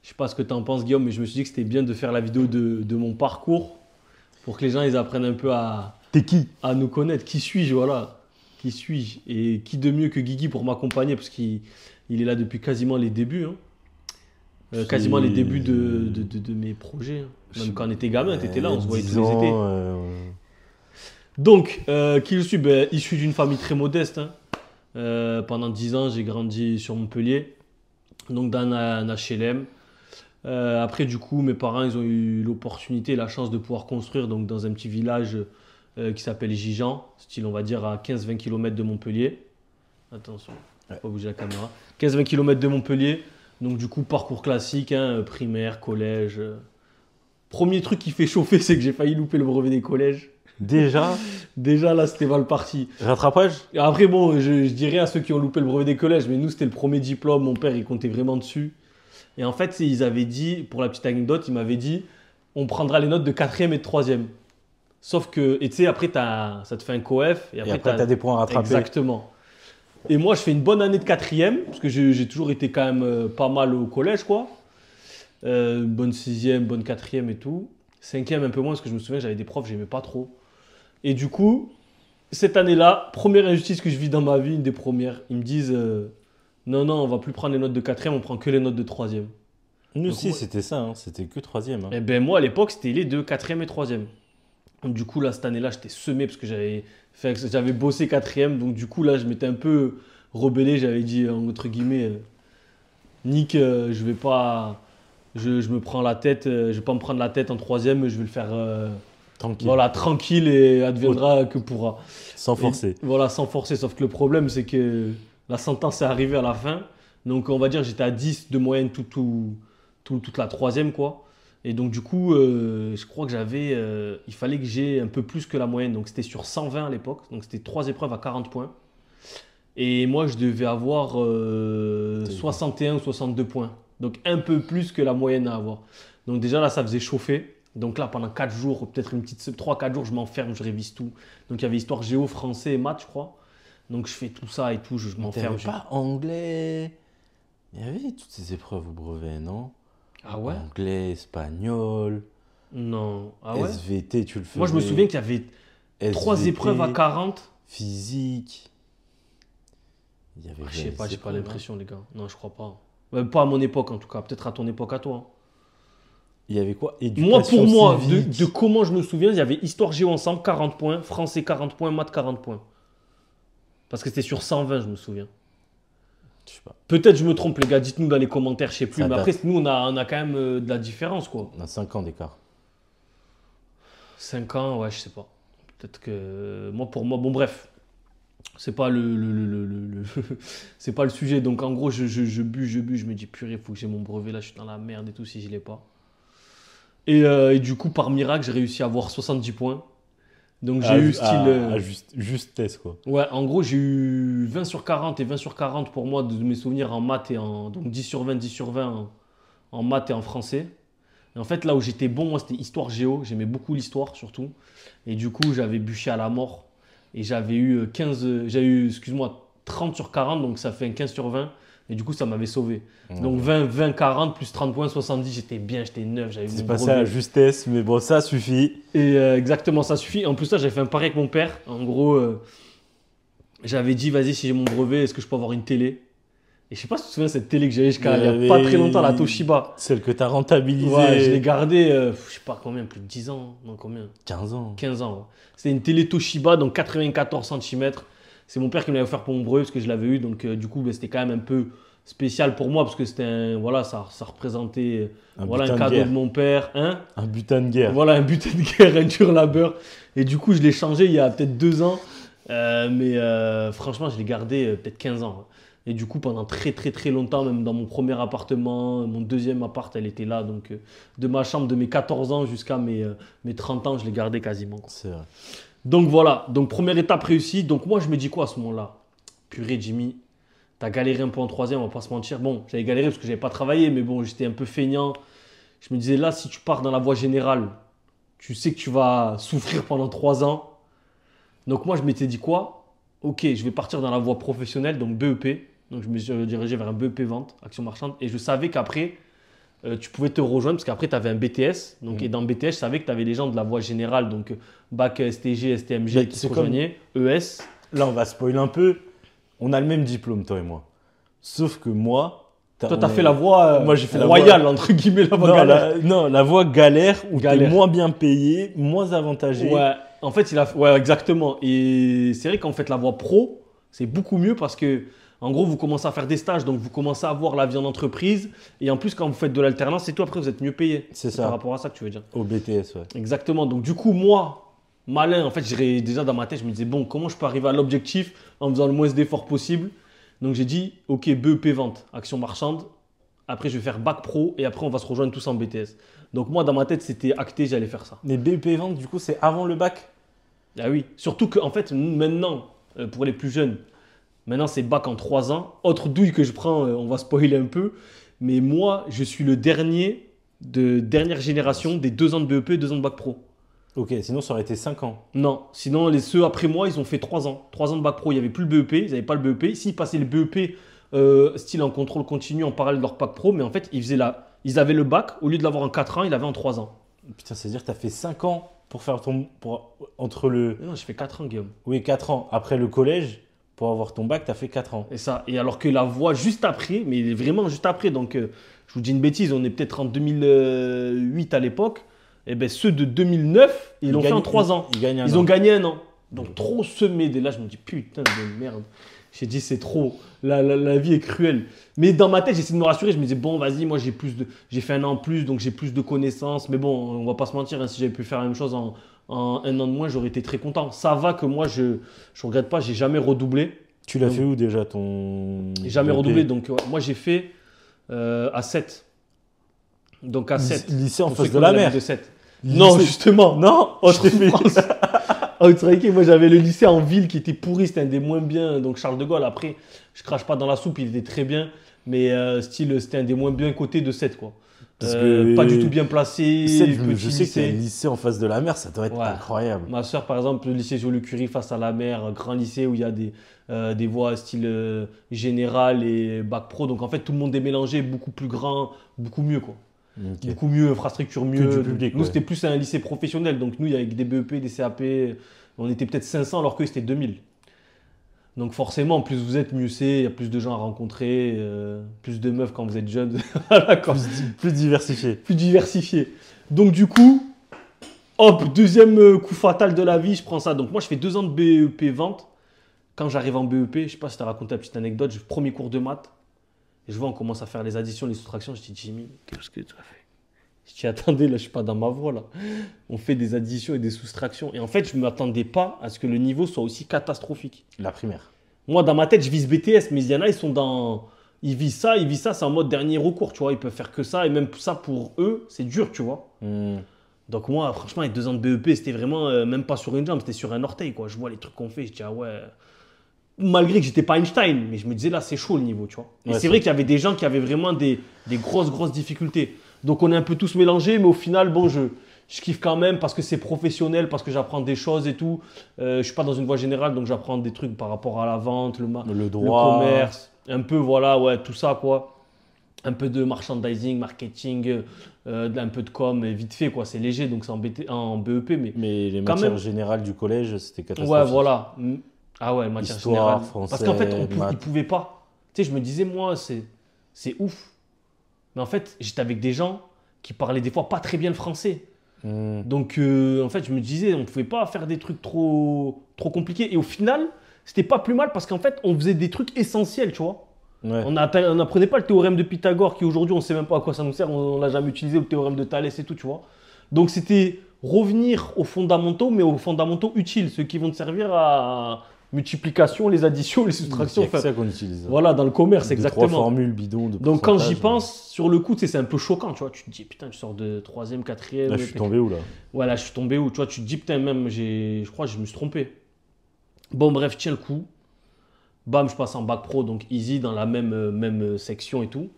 je sais pas ce que tu en penses Guillaume, mais je me suis dit que c'était bien de faire la vidéo de mon parcours pour que les gens ils apprennent un peu à T'es qui? nous connaître. Qui suis-je, voilà. Qui suis-je? Et qui de mieux que Guigui pour m'accompagner parce qu'il est là depuis quasiment les débuts. Hein. Quasiment les débuts de mes projets. Hein. Même quand on était gamin, tu étais là, on se voyait tous les étés. Donc, qui je suis? Issu d'une famille très modeste. Hein. Pendant 10 ans, j'ai grandi sur Montpellier, donc dans un HLM. Après, du coup, mes parents, ils ont eu l'opportunité, la chance de pouvoir construire donc, dans un petit village qui s'appelle Gijan, style, on va dire, à 15-20 km de Montpellier. Attention, je ne vais pas bouger la caméra. 15-20 km de Montpellier. Donc, du coup, parcours classique, hein, primaire, collège. Premier truc qui fait chauffer, c'est que j'ai failli louper le brevet des collèges. Déjà là, c'était mal parti. Rattrapage? Et après, bon, je dirais à ceux qui ont loupé le brevet des collèges, mais nous, c'était le premier diplôme. Mon père, il comptait vraiment dessus. Et en fait, ils avaient dit, pour la petite anecdote, il m'avait dit, on prendra les notes de 4e et de 3e. Sauf que, et tu sais, après, ça te fait un coef. Et après, tu as des points à rattraper. Exactement. Et moi, je fais une bonne année de 4e, parce que j'ai toujours été quand même pas mal au collège, quoi. Une bonne 6e, bonne 4e et tout. 5e, un peu moins, parce que je me souviens, j'avais des profs, j'aimais pas trop. Et du coup, cette année-là, première injustice que je vis dans ma vie, une des premières, ils me disent non, on va plus prendre les notes de 4e, on prend que les notes de 3e. Nous Donc, aussi, moi- c'était ça, hein. C'était que 3e. Hein. Et ben moi, à l'époque, c'était les deux, 4e et 3e. Donc, du coup, là, cette année-là, j'étais semé parce que j'avais bossé 4e. Donc, du coup, là, je m'étais un peu rebellé. J'avais dit, entre guillemets, Nick, je vais pas. Je me prends la tête, je vais pas me prendre la tête en 3e, je vais le faire Tranquille. voilà, tranquille et adviendra que pourra. Sans forcer. Et voilà, sans forcer. Sauf que le problème, c'est que la sentence est arrivée à la fin. Donc, on va dire j'étais à 10 de moyenne toute la 3e, quoi. Et donc, du coup, je crois que il fallait que j'ai un peu plus que la moyenne. Donc, c'était sur 120 à l'époque. Donc, c'était 3 épreuves à 40 points. Et moi, je devais avoir 61 ou 62 points. Donc, un peu plus que la moyenne à avoir. Donc, déjà, là, ça faisait chauffer. Donc là, pendant 4 jours, peut-être une petite 3-4 jours, je m'enferme, je révise tout. Donc il y avait histoire géo, français et maths, je crois. Donc je fais tout ça et tout, je m'enferme. T'avais pas anglais. Il y avait toutes ces épreuves au brevet, non? Ah ouais? Anglais, espagnol, Non. Ah ouais? SVT, tu le faisais. Moi, je me souviens qu'il y avait 3 SVT, épreuves à 40. Physique. Il y avait Je sais pas, j'ai pas épreuves, l'impression, les gars. Non, je crois pas. Pas à mon époque, en tout cas. Peut-être à ton époque, à toi. Hein. Il y avait quoi? Moi, pour moi, civique. de comment je me souviens, il y avait histoire géo ensemble, 40 points, français 40 points, maths 40 points. Parce que c'était sur 120, je me souviens. Je sais pas. Peut-être je me trompe, les gars, dites-nous dans les commentaires, je sais plus. Ça Mais date. après, nous, on a quand même de la différence, quoi. On a 5 ans d'écart. 5 ans, ouais, je sais pas. Peut-être que. Moi, pour moi, bon, bref. C'est pas c'est pas le sujet. Donc, en gros, je bus. Je me dis, purée, faut que j'ai mon brevet là, je suis dans la merde et tout si je l'ai pas. Et du coup, par miracle, j'ai réussi à avoir 70 points. Donc, j'ai eu style. Justesse, quoi. Ouais, en gros, j'ai eu 20 sur 40 et 20 sur 40 pour moi de mes souvenirs en maths et en. Donc 10 sur 20, 10 sur 20 en maths et en français. Et en fait, là où j'étais bon, moi, c'était histoire géo. J'aimais beaucoup l'histoire, surtout. Et du coup, j'avais bûché à la mort. Et j'avais eu 30 sur 40, donc ça fait un 15 sur 20. Et du coup, ça m'avait sauvé. Donc 20, 40 plus 30 points, 70, j'étais bien, j'étais neuf. C'est passé à la justesse, mais bon, ça suffit. Et exactement, ça suffit. En plus, là, j'avais fait un pari avec mon père. En gros, j'avais dit, vas-y, si j'ai mon brevet, est-ce que je peux avoir une télé? Et je sais pas si tu te souviens, cette télé que j'avais jusqu'à il n'y a pas très longtemps, la Toshiba. Celle que tu as rentabilisée. Ouais, je l'ai gardée, je sais pas combien, plus de 10 ans. Non, combien? 15 ans. 15 ans. Ouais. C'était une télé Toshiba, donc 94 cm. C'est mon père qui me l'avait offert pour mon brevet parce que je l'avais eu. Donc, du coup, c'était quand même un peu spécial pour moi parce que c'était voilà, ça représentait un cadeau de mon père. Hein, un butin de guerre. Voilà, un butin de guerre, un dur labeur. Et du coup, je l'ai changé il y a peut-être 2 ans. Mais franchement, je l'ai gardé peut-être 15 ans. Et du coup, pendant très longtemps, même dans mon premier appartement, mon deuxième appart, elle était là. Donc, de ma chambre, de mes 14 ans jusqu'à mes 30 ans, je l'ai gardée quasiment, quoi. C'est vrai. Donc voilà, donc première étape réussie. Donc moi, je me dis quoi à ce moment-là? Purée, Jimmy, t'as galéré un peu en troisième, on va pas se mentir. Bon, j'avais galéré parce que j'avais pas travaillé, mais bon, j'étais un peu feignant. Je me disais, là, si tu pars dans la voie générale, tu sais que tu vas souffrir pendant 3 ans. Donc moi, je m'étais dit quoi? Ok, je vais partir dans la voie professionnelle, donc BEP. Donc je me suis dirigé vers un BEP vente, action marchande. Et je savais qu'après, tu pouvais te rejoindre parce qu'après, tu avais un BTS. Donc, et dans BTS, je savais que tu avais les gens de la voie générale, donc bac STG, STMG qui se rejoignaient, ES. Là, on va spoiler un peu. On a le même diplôme, toi et moi. Sauf que moi... Toi, tu as fait la voie moi, j'ai fait la royale, entre guillemets, la voie non, galère. non, la voie galère où tu es Galère. moins bien payé, moins avantagé. Ouais, en fait, ouais, exactement. Et c'est vrai qu'en fait, la voie pro, c'est beaucoup mieux parce que, en gros, vous commencez à faire des stages, donc vous commencez à voir la vie en entreprise. Et en plus, quand vous faites de l'alternance, c'est tout, après, vous êtes mieux payé. C'est ça. Par rapport à ça que tu veux dire. Au BTS, ouais. Exactement. Donc, du coup, moi, malin, en fait, déjà dans ma tête, je me disais, bon, comment je peux arriver à l'objectif en faisant le moins d'efforts possible? Donc, j'ai dit, ok, BEP vente, action marchande. Après, je vais faire bac pro et après, on va se rejoindre tous en BTS. Donc, moi, dans ma tête, c'était acté, j'allais faire ça. Mais BEP vente, du coup, c'est avant le bac? Ah oui. Surtout qu'en fait, maintenant, pour les plus jeunes, maintenant, c'est bac en 3 ans. Autre douille que je prends, on va spoiler un peu. Mais moi, je suis le dernier de dernière génération des 2 ans de BEP et 2 ans de bac pro. Ok, sinon ça aurait été 5 ans. Non, sinon, ceux après moi, ils ont fait 3 ans. 3 ans de bac pro, il n'y avait plus le BEP, ils n'avaient pas le BEP. S'ils passaient le BEP, style en contrôle continu, en parallèle de leur bac pro, mais en fait, ils avaient le bac, au lieu de l'avoir en 4 ans, ils l'avaient en 3 ans. Putain, c'est-à-dire que tu as fait 5 ans pour faire entre le... Non, j'ai fait 4 ans, Guillaume. Oui, 4 ans. Après le collège, pour avoir ton bac, tu as fait 4 ans. Et ça, et alors que la voie juste après, mais vraiment juste après, donc je vous dis une bêtise, on est peut-être en 2008 à l'époque, et ben ceux de 2009, ils l'ont fait en 3 ans. Ils ont gagné 1 an. Donc trop semé. Dès là, je me dis putain de merde. J'ai dit c'est trop. La vie est cruelle. Mais dans ma tête, j'essaie de me rassurer. Je me disais bon, vas-y, moi j'ai fait 1 an de plus, donc j'ai plus de connaissances. Mais bon, on va pas se mentir, hein, si j'avais pu faire la même chose en 1 an de moins, j'aurais été très content. Ça va que moi, je regrette pas, j'ai jamais redoublé. Tu l'as fait où déjà ton... J'ai jamais redoublé. Donc moi, j'ai fait à 7. Donc à 7. Lycée en face de la mer. De 7. Non, justement. Non, autre France. Moi, j'avais le lycée en ville qui était pourri, c'était un des moins bien. Donc Charles de Gaulle, après, je crache pas dans la soupe, il était très bien. Mais c'était un des moins bien cotés de 7, quoi. Pas du tout bien placé. 7, je sais que c'est un lycée en face de la mer, ça doit être incroyable. Ma soeur, par exemple, le lycée Joliot-Curie face à la mer, grand lycée où il y a des voies style général et bac pro. Donc en fait, tout le monde est mélangé, beaucoup plus grand, beaucoup mieux, quoi. Okay. Beaucoup mieux, infrastructure mieux. Que du public, nous, c'était plus un lycée professionnel. Donc nous, il y avait des BEP, des CAP, on était peut-être 500 alors que c'était 2000. Donc forcément, plus vous êtes, mieux c'est. Il y a plus de gens à rencontrer, plus de meufs quand vous êtes jeune. plus diversifié. Plus diversifié. Donc du coup, hop, deuxième coup fatal de la vie, je prends ça. Donc moi, je fais 2 ans de BEP vente. Quand j'arrive en BEP, je ne sais pas si tu as raconté la petite anecdote, premier cours de maths. Et je vois, on commence à faire les additions, les soustractions. Je dis, Jimmy, qu'est-ce que tu as fait? Je dis, attendez, là, je ne suis pas dans ma voie, là. On fait des additions et des soustractions. Et en fait, je ne m'attendais pas à ce que le niveau soit aussi catastrophique. La primaire. Moi, dans ma tête, je vise BTS, mais il y en a, ils visent ça, c'est en mode dernier recours, tu vois. Ils peuvent faire que ça. Et même ça, pour eux, c'est dur, tu vois. Donc moi, franchement, avec 2 ans de BEP, c'était vraiment même pas sur une jambe, c'était sur un orteil, quoi. Je vois les trucs qu'on fait, je dis, ah ouais... Malgré que j'étais pas Einstein, mais je me disais là c'est chaud le niveau, tu vois. Et c'est vrai qu'il y avait des gens qui avaient vraiment des grosses difficultés. Donc on est un peu tous mélangés, mais au final, bon, je kiffe quand même parce que c'est professionnel, parce que j'apprends des choses et tout. Je suis pas dans une voie générale, donc j'apprends des trucs par rapport à la vente, le droit, le commerce, un peu voilà, ouais, tout ça quoi. Un peu de merchandising, marketing, un peu de com, vite fait quoi. C'est léger, donc c'est en BEP, mais les matières générales du collège, c'était catastrophique. Ouais, voilà. Ah ouais, matière générale. Français, parce qu'en fait, ils ne pouvaient pas. Tu sais, je me disais, moi, c'est ouf. Mais en fait, j'étais avec des gens qui parlaient des fois pas très bien le français. Donc, en fait, je me disais, on ne pouvait pas faire des trucs trop compliqués. Et au final, c'était pas plus mal parce qu'en fait, on faisait des trucs essentiels, tu vois. Ouais. On n'apprenait pas le théorème de Pythagore qui aujourd'hui, on ne sait même pas à quoi ça nous sert. On l'a jamais utilisé, le théorème de Thalès et tout, tu vois. Donc, c'était revenir aux fondamentaux, mais aux fondamentaux utiles, ceux qui vont te servir à multiplication, les additions, les soustractions. C'est Enfin, ça qu'on utilise. voilà, dans le commerce, Deux, exactement. Trois formules bidons de Donc quand j'y pourcentage. pense, sur le coup, tu sais, c'est un peu choquant, tu vois. Tu te dis, putain, tu sors de 3e, 4e. Là, je suis tombé où là? Voilà, je suis tombé où, tu vois, tu te dis, putain, même, je crois que je me suis trompé. Bon, bref, je tiens le coup. Bam, je passe en bac pro, donc easy, dans la même section et tout.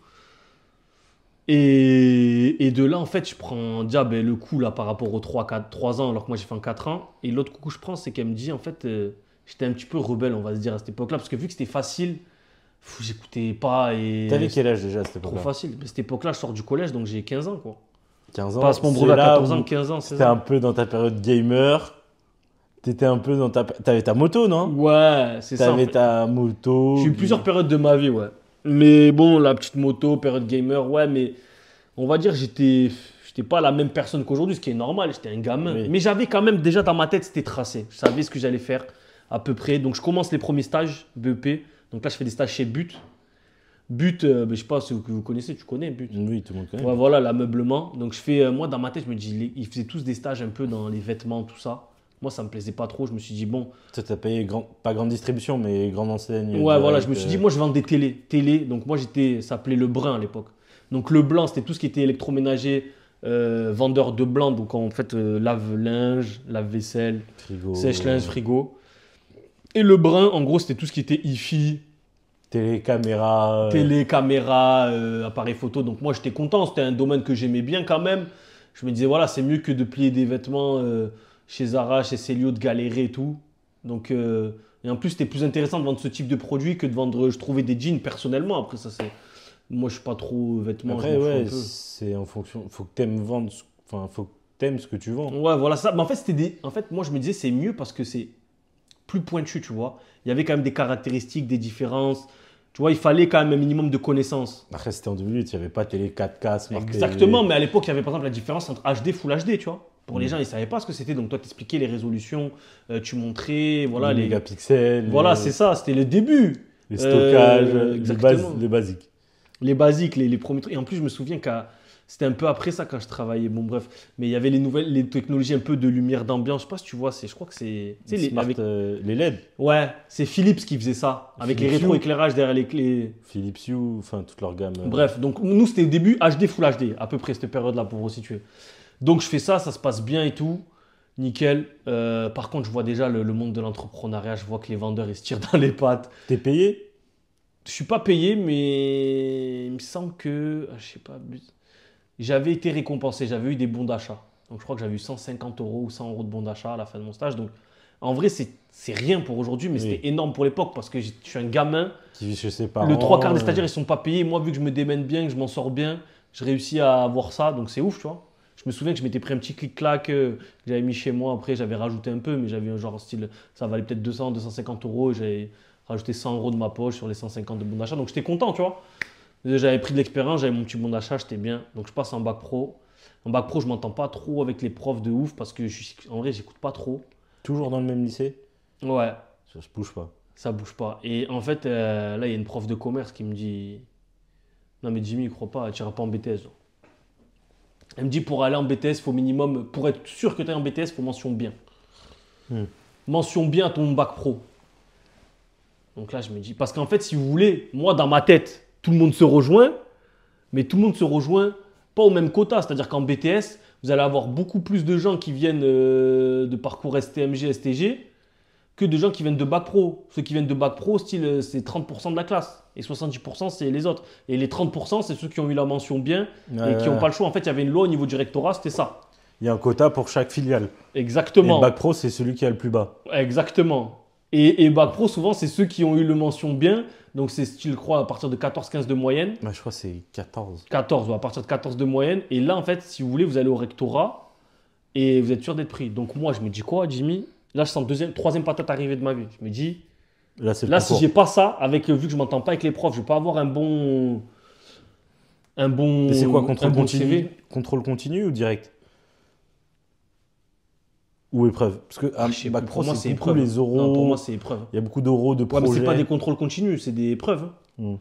Et de là, en fait, je prends déjà le coup là, par rapport aux 3 ans, alors que moi j'ai fait en 4 ans. Et l'autre coup que je prends, c'est qu'elle me dit, en fait, j'étais un petit peu rebelle, on va se dire, à cette époque-là, parce que vu que c'était facile, j'écoutais pas. Et T'avais quel âge déjà à cette trop époque-là? facile. Mais cette époque-là, je sors du collège, donc j'ai 15 ans, quoi. 15 Je ans. passe mon c'est brevet à là 14 ans, où 15 ans, 16 T'étais ans. un peu dans ta période gamer. T'étais un peu dans ta. T'avais ta moto, non? Ouais, c'est ça. En T'avais fait. ta moto. J'ai eu plusieurs périodes de ma vie, ouais. Mais bon, la petite moto, période gamer, ouais, mais on va dire j'étais pas la même personne qu'aujourd'hui, ce qui est normal, j'étais un gamin. Oui. Mais j'avais quand même, déjà dans ma tête, c'était tracé. Je savais ce que j'allais faire à peu près. Donc je commence les premiers stages BEP. Donc là, je fais des stages chez But. But, je sais pas si vous connaissez, tu connais But. Oui, tout le monde connaît. Ouais, voilà, l'ameublement. Donc je fais, moi dans ma tête, je me dis, ils faisaient tous des stages un peu dans les vêtements, tout ça. Moi, ça me plaisait pas trop. Je me suis dit, bon, Toi, t'as payé pas grande distribution, mais grande enseigne. ouais, voilà, je me direct, suis dit, moi, je vends des télé. Donc, moi, ça s'appelait Le Brun à l'époque. Donc, le blanc, c'était tout ce qui était électroménager, vendeur de blanc. Donc, en fait, lave-linge, lave-vaisselle, frigo. sèche-linge, frigo. Et le brun, en gros, c'était tout ce qui était hi-fi, Télé, caméra. télé, caméra, appareil photo. Donc, moi, j'étais content. C'était un domaine que j'aimais bien quand même. Je me disais, voilà, c'est mieux que de plier des vêtements chez Zara, chez Célio, de galérer et tout. Donc, et en plus, c'était plus intéressant de vendre ce type de produit que de vendre, je trouvais, des jeans personnellement. Après, ça, c'est. Moi, je suis pas trop vêtements. Après, je m'en fous un ouais, peu. c'est en fonction. Faut que t'aimes vendre. Enfin, faut que t'aimes ce que tu vends. Ouais, voilà ça. Mais en fait, En fait, moi, je me disais, c'est mieux parce que c'est plus pointu, tu vois. Il y avait quand même des caractéristiques, des différences. Tu vois, il fallait quand même un minimum de connaissances. Après, c'était en 2008, il n'y avait pas télé 4K, Smart Exactement, TV. mais à l'époque, il y avait par exemple la différence entre HD, Full HD, tu vois. Pour les gens, ils ne savaient pas ce que c'était. Donc, toi, tu expliquais les résolutions, tu montrais, voilà, les les. mégapixels. Voilà, c'est ça, c'était le début. Les stockages, exactement. les basiques. Les basiques, les premiers trucs. Et en plus, je me souviens que c'était un peu après ça quand je travaillais. Bon, bref. Mais il y avait les technologies un peu de lumière d'ambiance. Je sais pas si tu vois, je crois que c'est. Tu sais, Les LED. Ouais, c'est Philips qui faisait ça. Avec les Philips Hue. rétroéclairages derrière les clés. Philips Hue, enfin toute leur gamme. Bref, donc nous, c'était au début HD, Full HD, à peu près cette période-là pour vous situer. Donc, je fais ça se passe bien et tout. Nickel. Par contre, je vois déjà le monde de l'entrepreneuriat. Je vois que les vendeurs, ils se tirent dans les pattes. T'es payé? Je suis pas payé, mais il me semble que, je sais pas, j'avais été récompensé, j'avais eu des bons d'achat. Donc je crois que j'avais eu 150 euros ou 100 euros de bons d'achat à la fin de mon stage. Donc en vrai, c'est rien pour aujourd'hui, mais Oui. c'était énorme pour l'époque parce que je suis un gamin. Qui vit chez ses parents. Le 3 quarts des stagiaires, ils sont pas payés. Moi, vu que je me démène bien, que je m'en sors bien, je réussis à avoir ça. Donc c'est ouf, tu vois. Je me souviens que je m'étais pris un petit clic-clac que j'avais mis chez moi. Après, j'avais rajouté un peu, mais j'avais un genre style, ça valait peut-être 200, 250 euros. Et j'avais rajouté 100 euros de ma poche sur les 150 de bon d'achat. Donc j'étais content, tu vois. J'avais pris de l'expérience, j'avais mon petit bon d'achat, j'étais bien. Donc je passe en bac pro. En bac pro, je m'entends pas trop avec les profs de ouf parce que en vrai, j'écoute pas trop. Toujours dans le même lycée? Ouais, Ça se bouge pas. ça bouge pas. Et en fait, là, il y a une prof de commerce qui me dit, non mais Jimmy, il croit pas, tu iras pas en BTS. Genre. Elle me dit, pour aller en BTS, faut minimum, pour être sûr que tu es en BTS, faut mention bien. Mention bien à ton bac pro. Donc là, je me dis, parce qu'en fait, si vous voulez, moi, dans ma tête, tout le monde se rejoint, mais tout le monde se rejoint pas au même quota. C'est-à-dire qu'en BTS, vous allez avoir beaucoup plus de gens qui viennent de parcours STMG, STG, que de gens qui viennent de bac pro. Ceux qui viennent de bac pro, style, c'est 30% de la classe. Et 70%, c'est les autres. Et les 30%, c'est ceux qui ont eu la mention bien et qui n'ont pas le choix. En fait, il y avait une loi au niveau du rectorat, c'était ça. Il y a un quota pour chaque filiale. Exactement. Et le bac pro, c'est celui qui a le plus bas. Exactement. Et bac pro, souvent, c'est ceux qui ont eu le mention bien. Donc, c'est, tu le crois, à partir de 14-15 de moyenne. Bah, je crois que c'est 14. 14, à partir de 14 de moyenne. Et là, en fait, si vous voulez, vous allez au rectorat et vous êtes sûr d'être pris. Donc, moi, je me dis quoi, Jimmy? Là, je sens troisième patate arrivée de ma vie. Je me dis, Là, c'est le là, si concours. j'ai pas ça, vu que je m'entends pas avec les profs, je vais pas avoir un bon. Et c'est quoi, un contrôle bon continu CV. Contrôle continu ou direct? Ou épreuve? Parce que Je sais bac plus. pro, Pour moi, c'est c'est beaucoup épreuve. les oraux. Non, pour moi, c'est épreuve. Il y a beaucoup d'oraux, de Ouais, mais projets. c'est pas des contrôles continus, c'est des épreuves. Hmm.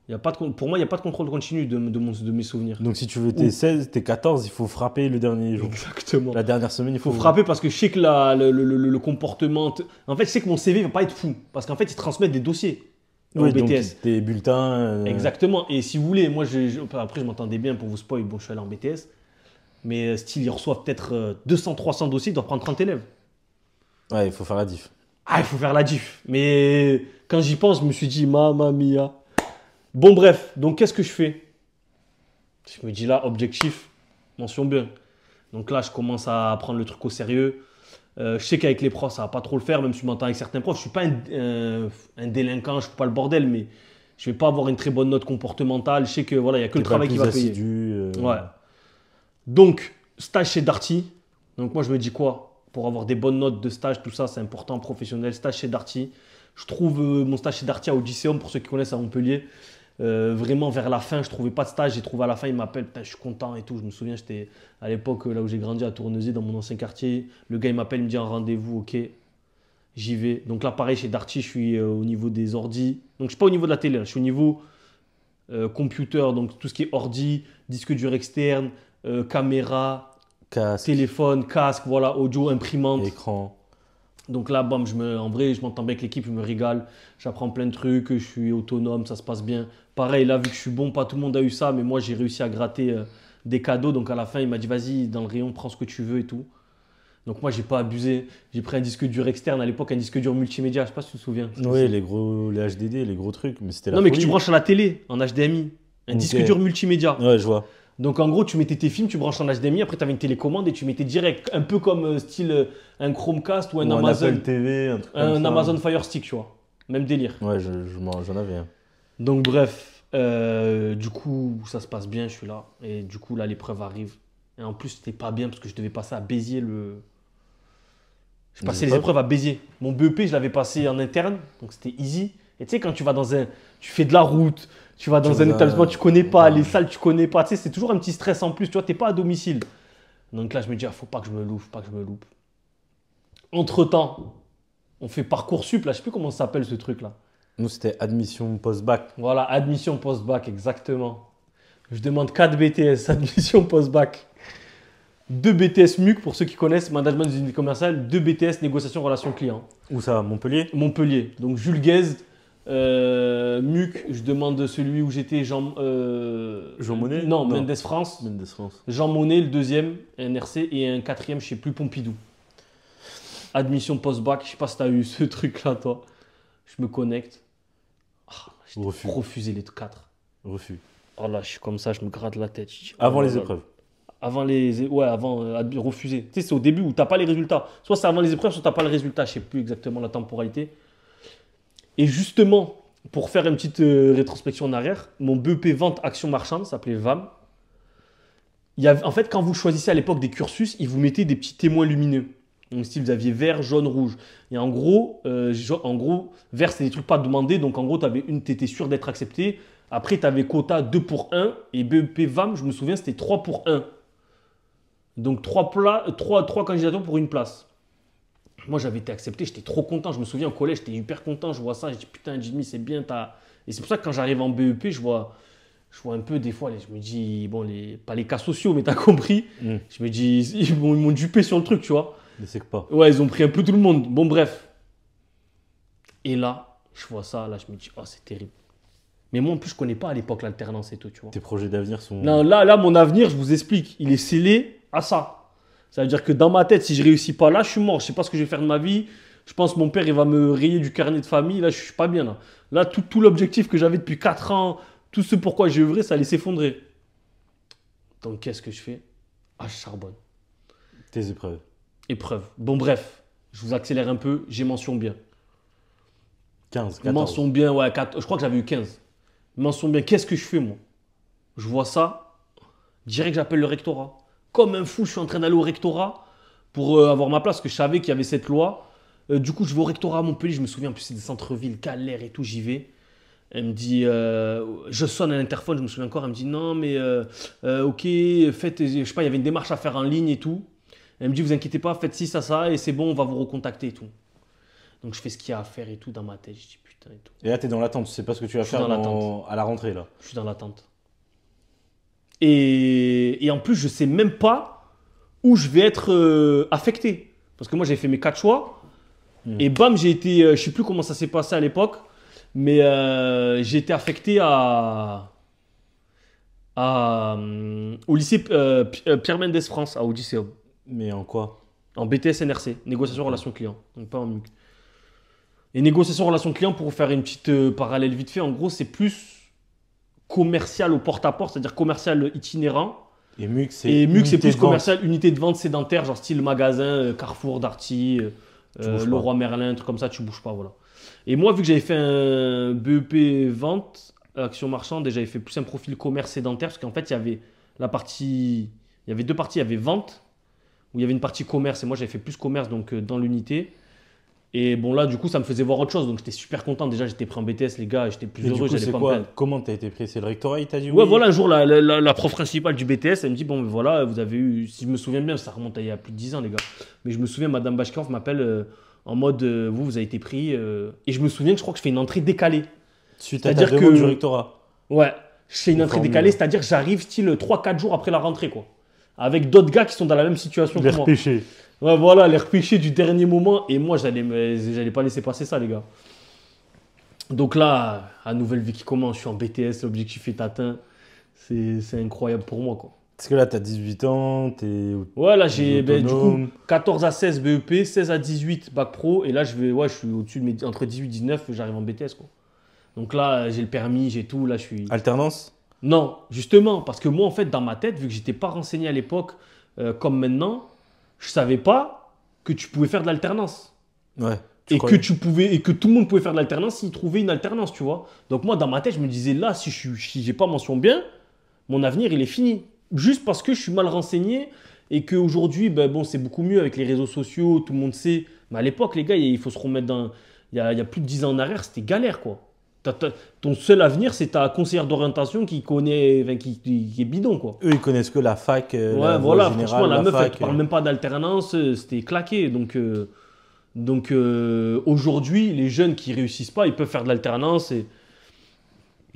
Pour moi, il n'y a pas de contrôle continu de mes souvenirs. Donc si tu veux tes 16, tes 14, il faut frapper le dernier jour. Exactement. La dernière semaine, il Il faut faut frapper parce que je sais que le comportement. En fait, je sais que mon CV ne va pas être fou. Parce qu'en fait, ils transmettent des dossiers au Oui, donc BTS. tes bulletins. Exactement. Et si vous voulez, moi, après, je m'entendais bien pour vous spoil. Bon, je suis allé en BTS. Mais style, ils reçoivent peut-être 200, 300 dossiers, ils doivent prendre 30 élèves. Ouais, il faut faire la diff. Ah, il faut faire la diff. Mais quand j'y pense, je me suis dit, mamma mia. Bon, bref. Donc, qu'est-ce que je fais? Je me dis là, objectif, mention bien. Donc là, je commence à prendre le truc au sérieux. Je sais qu'avec les profs, ça va pas trop le faire, même si je m'entends avec certains profs. Je suis pas un délinquant, je fais pas le bordel, mais je vais pas avoir une très bonne note comportementale. Je sais que voilà, il y a que le travail qui va payer. Ouais. Donc, stage chez Darty. Donc moi, je me dis quoi? Pour avoir des bonnes notes de stage, tout ça, c'est important, professionnel. Stage chez Darty. Je trouve mon stage chez Darty à Odysseum, pour ceux qui connaissent à Montpellier. Vraiment vers la fin, je trouvais pas de stage. J'ai trouvé à la fin, il m'appelle, putain, je suis content et tout. Je me souviens, j'étais à l'époque là où j'ai grandi à Tournezy, dans mon ancien quartier. Le gars, il m'appelle, il me dit un rendez-vous, ok, j'y vais. Donc là, pareil, chez Darty, je suis au niveau des ordis. Donc je suis pas au niveau de la télé, là. Je suis au niveau computer, donc tout ce qui est ordi, disque dur externe, caméra, Casque, téléphone, casque, voilà, audio, imprimante. écran. Donc là, bam, en vrai, je m'entends bien avec l'équipe, je me régale, j'apprends plein de trucs, je suis autonome, ça se passe bien. Pareil, là, vu que je suis bon, pas tout le monde a eu ça, mais moi, j'ai réussi à gratter des cadeaux. Donc à la fin, il m'a dit, vas-y, dans le rayon, prends ce que tu veux et tout. Donc moi, j'ai pas abusé. J'ai pris un disque dur externe, à l'époque, un disque dur multimédia, je sais pas si tu te souviens. Oui, les HDD, les gros trucs, mais c'était la Non, mais que folie. tu branches à la télé, en HDMI. Un Ok. disque dur multimédia. Ouais, je vois. Donc en gros, tu mettais tes films, tu branches en HDMI, après tu avais une télécommande et tu mettais direct, un peu comme style un Chromecast ou un Ou Amazon, Apple TV, un truc comme un ça. Amazon Fire Stick, tu vois. Même délire. Ouais, j'en avais un. Donc bref, du coup, ça se passe bien, je suis là. Et du coup, là, l'épreuve arrive. Et en plus, c'était pas bien parce que je devais passer à Béziers Je passais les épreuves à Béziers. Mon BEP, je l'avais passé en interne, donc c'était easy. Et tu sais, quand tu vas tu fais de la route, tu vas dans un établissement, tu connais pas, les salles, tu connais pas. Tu sais, c'est toujours un petit stress en plus, tu vois, t'es pas à domicile. Donc là, je me dis, faut pas que je me loupe, faut pas que je me loupe. Entre-temps, on fait Parcoursup, là, je sais plus comment ça s'appelle ce truc-là. Nous, c'était admission post-bac. Voilà, admission post-bac, exactement. Je demande 4 BTS, admission post-bac. 2 BTS MUC, pour ceux qui connaissent, management des unités commerciales, 2 BTS négociation relations clients. Où ça? Montpellier? Montpellier. Donc Jules Guesde, MUC, je demande celui où j'étais Jean Monnet? Non, Mendes France. Mendes France. Jean Monnet, le deuxième, NRC, et un quatrième, je sais plus, Pompidou. Admission post-bac, je sais pas si tu as eu ce truc-là, toi. Je me connecte. J'ai refusé les 4. Refus. Oh là, je suis comme ça, je me gratte la tête. Avant les épreuves. Avant refuser. Tu sais, c'est au début où tu n'as pas les résultats. Soit c'est avant les épreuves, soit tu n'as pas le résultat. Je ne sais plus exactement la temporalité. Et justement, pour faire une petite rétrospection en arrière, mon BEP Vente Action Marchande s'appelait VAM. En fait, quand vous choisissez à l'époque des cursus, ils vous mettaient des petits témoins lumineux. Donc, style, vous aviez vert, jaune, rouge. Et en gros, vert, c'est des trucs pas demandés. Donc, en gros, tu étais sûr d'être accepté. Après, tu avais quota 2 pour 1. Et BEP VAM, je me souviens, c'était 3 pour 1. Donc, 3 candidatures pour une place. Moi, j'avais été accepté. J'étais trop content. Je me souviens, au collège, j'étais hyper content. Je vois ça. Je dis, putain, Jimmy, c'est bien. Et c'est pour ça que quand j'arrive en BEP, je vois un peu des fois, je me dis, bon, pas les cas sociaux, mais tu as compris. Je me dis, ils m'ont dupé sur le truc, tu vois. Mais c'est que pas. Ouais, ils ont pris un peu tout le monde. Bon, bref. Et là, je vois ça. Là, je me dis, oh, c'est terrible. Mais moi, en plus, je connais pas à l'époque l'alternance et tout, tu vois. Tes projets d'avenir sont... Non, là, mon avenir, je vous explique, il est scellé à ça. Ça veut dire que dans ma tête, si je réussis pas là, je suis mort. Je sais pas ce que je vais faire de ma vie. Je pense que mon père, il va me rayer du carnet de famille. Là, je suis pas bien. Là tout l'objectif que j'avais depuis 4 ans, tout ce pourquoi j'ai œuvré, ça allait s'effondrer. Donc, qu'est-ce que je fais? Je charbonne. Tes épreuves. Épreuve. Bon, bref, je vous accélère un peu. J'ai mention bien. 15, 14. Mention bien, ouais, 4, je crois que j'avais eu 15. Mention bien, qu'est-ce que je fais, moi? Je vois ça, direct, j'appelle le rectorat. Comme un fou, je suis en train d'aller au rectorat pour avoir ma place, parce que je savais qu'il y avait cette loi. Du coup, je vais au rectorat à Montpellier, je me souviens, en plus, c'est des centres-villes, galère et tout, j'y vais. Elle me dit, je sonne à l'interphone, je me souviens encore, elle me dit, non, mais ok, faites, je sais pas, il y avait une démarche à faire en ligne et tout. Elle me dit, vous inquiétez pas, faites ci, ça, et c'est bon, on va vous recontacter et tout. Donc je fais ce qu'il y a à faire et tout dans ma tête. Je dis putain et tout. Et là, t'es dans l'attente, tu sais pas ce que tu vas Je suis faire dans l'attente. à la rentrée, là. Je suis dans l'attente. Et en plus, je sais même pas où je vais être affecté. Parce que moi, j'ai fait mes 4 choix. Et bam, j'ai été, je sais plus comment ça s'est passé à l'époque, mais j'ai été affecté au lycée Pierre Mendès France, à Odysseum, Mais en quoi? en BTS NRC, négociation relation client, donc pas en MUC. Et négociation relation client, pour faire une petite parallèle vite fait, en gros, c'est plus commercial au porte-à-porte, c'est-à-dire commercial itinérant. Et MUC, c'est Et MUC, c'est unité plus de vente. commercial, unité de vente sédentaire, genre style magasin, Carrefour, Darty, bouges pas. Leroy Merlin, un truc comme ça, tu bouges pas, voilà. Et moi, vu que j'avais fait un BEP vente, action marchande, et j'avais fait plus un profil commerce sédentaire, parce qu'en fait, il y avait il y avait deux parties, il y avait vente, où il y avait une partie commerce, et moi j'avais fait plus commerce, donc dans l'unité. Et bon, là, du coup, ça me faisait voir autre chose, donc j'étais super content. Déjà, j'étais pris en BTS, les gars, et j'étais plus Mais du heureux, coup, j'allais c'est pas me quoi? plaindre. Comment t'as été pris? C'est le rectorat, il t'a dit Ouais, oui? voilà, un jour, la prof principale du BTS, elle me dit, bon, voilà, vous avez eu, si je me souviens bien, ça remonte à il y a plus de 10 ans, les gars. Mais je me souviens, Madame Bachkov m'appelle en mode, vous avez été pris. Et je me souviens que je crois que je fais une entrée décalée. Suite à ta C'est-à-dire demande que- du rectorat. Ouais, je fais une Une entrée formule. décalée, c'est-à-dire que j'arrive style 3-4 jours après la rentrée, quoi. Avec d'autres gars qui sont dans la même situation que moi. péché. Ouais, voilà, les repêchés du dernier moment. Et moi, j'allais pas laisser passer ça, les gars. Donc là, à nouvelle vie qui commence, je suis en BTS, l'objectif est atteint. C'est incroyable pour moi, quoi. Parce que là, t'as 18 ans, t'es Ouais, là, j'ai du coup autonome. 14 à 16 BEP, 16 à 18 bac pro. Et là, je suis au-dessus de entre 18 et 19, j'arrive en BTS, quoi. Donc là, j'ai le permis, j'ai tout. Là, je suis. Alternance? Non, justement, parce que moi, en fait, dans ma tête, vu que j'étais pas renseigné à l'époque comme maintenant, je savais pas que tu pouvais faire de l'alternance. Ouais. Et que tout le monde pouvait faire de l'alternance s'il trouvait une alternance, tu vois. Donc moi, dans ma tête, je me disais, là, si j'ai pas mention bien, mon avenir, il est fini. Juste parce que je suis mal renseigné et qu'aujourd'hui, ben, bon, c'est beaucoup mieux avec les réseaux sociaux, tout le monde sait. Mais à l'époque, les gars, il faut se remettre dans... Il y a plus de 10 ans en arrière, c'était galère, quoi. Ton seul avenir, c'est ta conseillère d'orientation qui connaît, enfin, qui est bidon, quoi. Eux, ils connaissent que la fac, Ouais, la voilà, voie franchement, générale, la la meuf, elle fac. te parle même pas d'alternance, c'était claqué. Donc aujourd'hui, les jeunes qui réussissent pas, ils peuvent faire de l'alternance.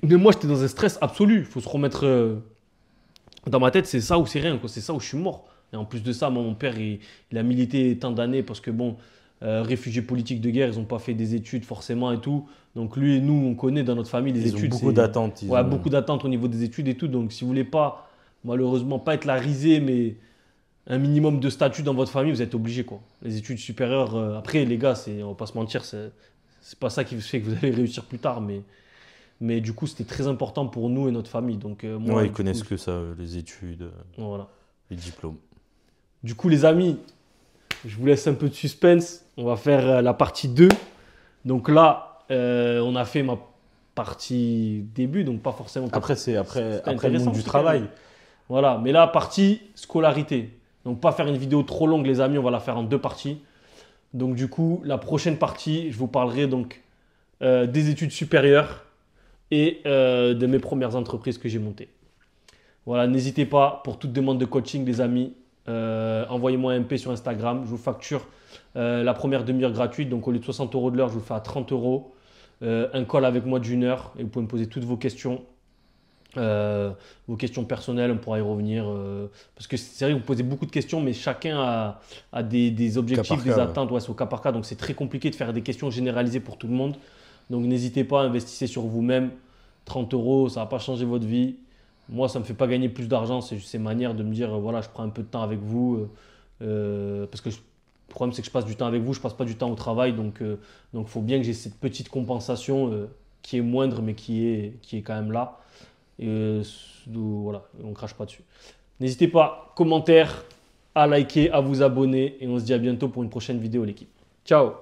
Mais moi, j'étais dans un stress absolu. Il faut se remettre dans ma tête, c'est ça ou c'est rien, quoi. C'est ça ou je suis mort. Et en plus de ça, moi, mon père, il a milité tant d'années parce que, bon, réfugiés politiques de guerre, ils n'ont pas fait des études forcément et tout. Donc lui et nous, on connaît dans notre famille les Ils ont études. beaucoup d'attentes. Ouais, beaucoup d'attentes au niveau des études et tout. Donc si vous voulez pas, malheureusement, pas être la risée, mais un minimum de statut dans votre famille, vous êtes obligé, quoi. Les études supérieures, après, les gars, on va pas se mentir, c'est pas ça qui fait que vous allez réussir plus tard, mais du coup, c'était très important pour nous et notre famille. Donc, moi, Ouais, ils du connaissent coup, que ça, les études, voilà. les diplômes. Du coup, les amis, je vous laisse un peu de suspense. On va faire la partie 2. Donc là, on a fait ma partie début, donc pas forcément. Après, c'est après le intéressant, monde du c'est travail. Voilà, mais là, partie scolarité. Donc pas faire une vidéo trop longue, les amis, on va la faire en 2 parties. Donc du coup, la prochaine partie, je vous parlerai donc des études supérieures et de mes premières entreprises que j'ai montées. Voilà, n'hésitez pas, pour toute demande de coaching, les amis, envoyez-moi un MP sur Instagram. Je vous facture la première demi-heure gratuite. Donc au lieu de 60 € de l'heure, je vous le fais à 30 €. Un call avec moi d'1 heure et vous pouvez me poser toutes vos questions personnelles, on pourra y revenir. Parce que c'est vrai que vous posez beaucoup de questions, mais chacun a des objectifs, Cas par cas, des attentes. Ouais, c'est au cas par cas, donc c'est très compliqué de faire des questions généralisées pour tout le monde. Donc n'hésitez pas, investissez sur vous-même. 30 €, ça ne va pas changer votre vie. Moi, ça ne me fait pas gagner plus d'argent, c'est juste une manière de me dire, voilà, je prends un peu de temps avec vous. Parce que le problème, c'est que je passe du temps avec vous, je ne passe pas du temps au travail. Donc, il faut bien que j'ai cette petite compensation qui est moindre, mais qui est quand même là. Et voilà, on ne crache pas dessus. N'hésitez pas, commentaire, à liker, à vous abonner. Et on se dit à bientôt pour une prochaine vidéo, l'équipe. Ciao!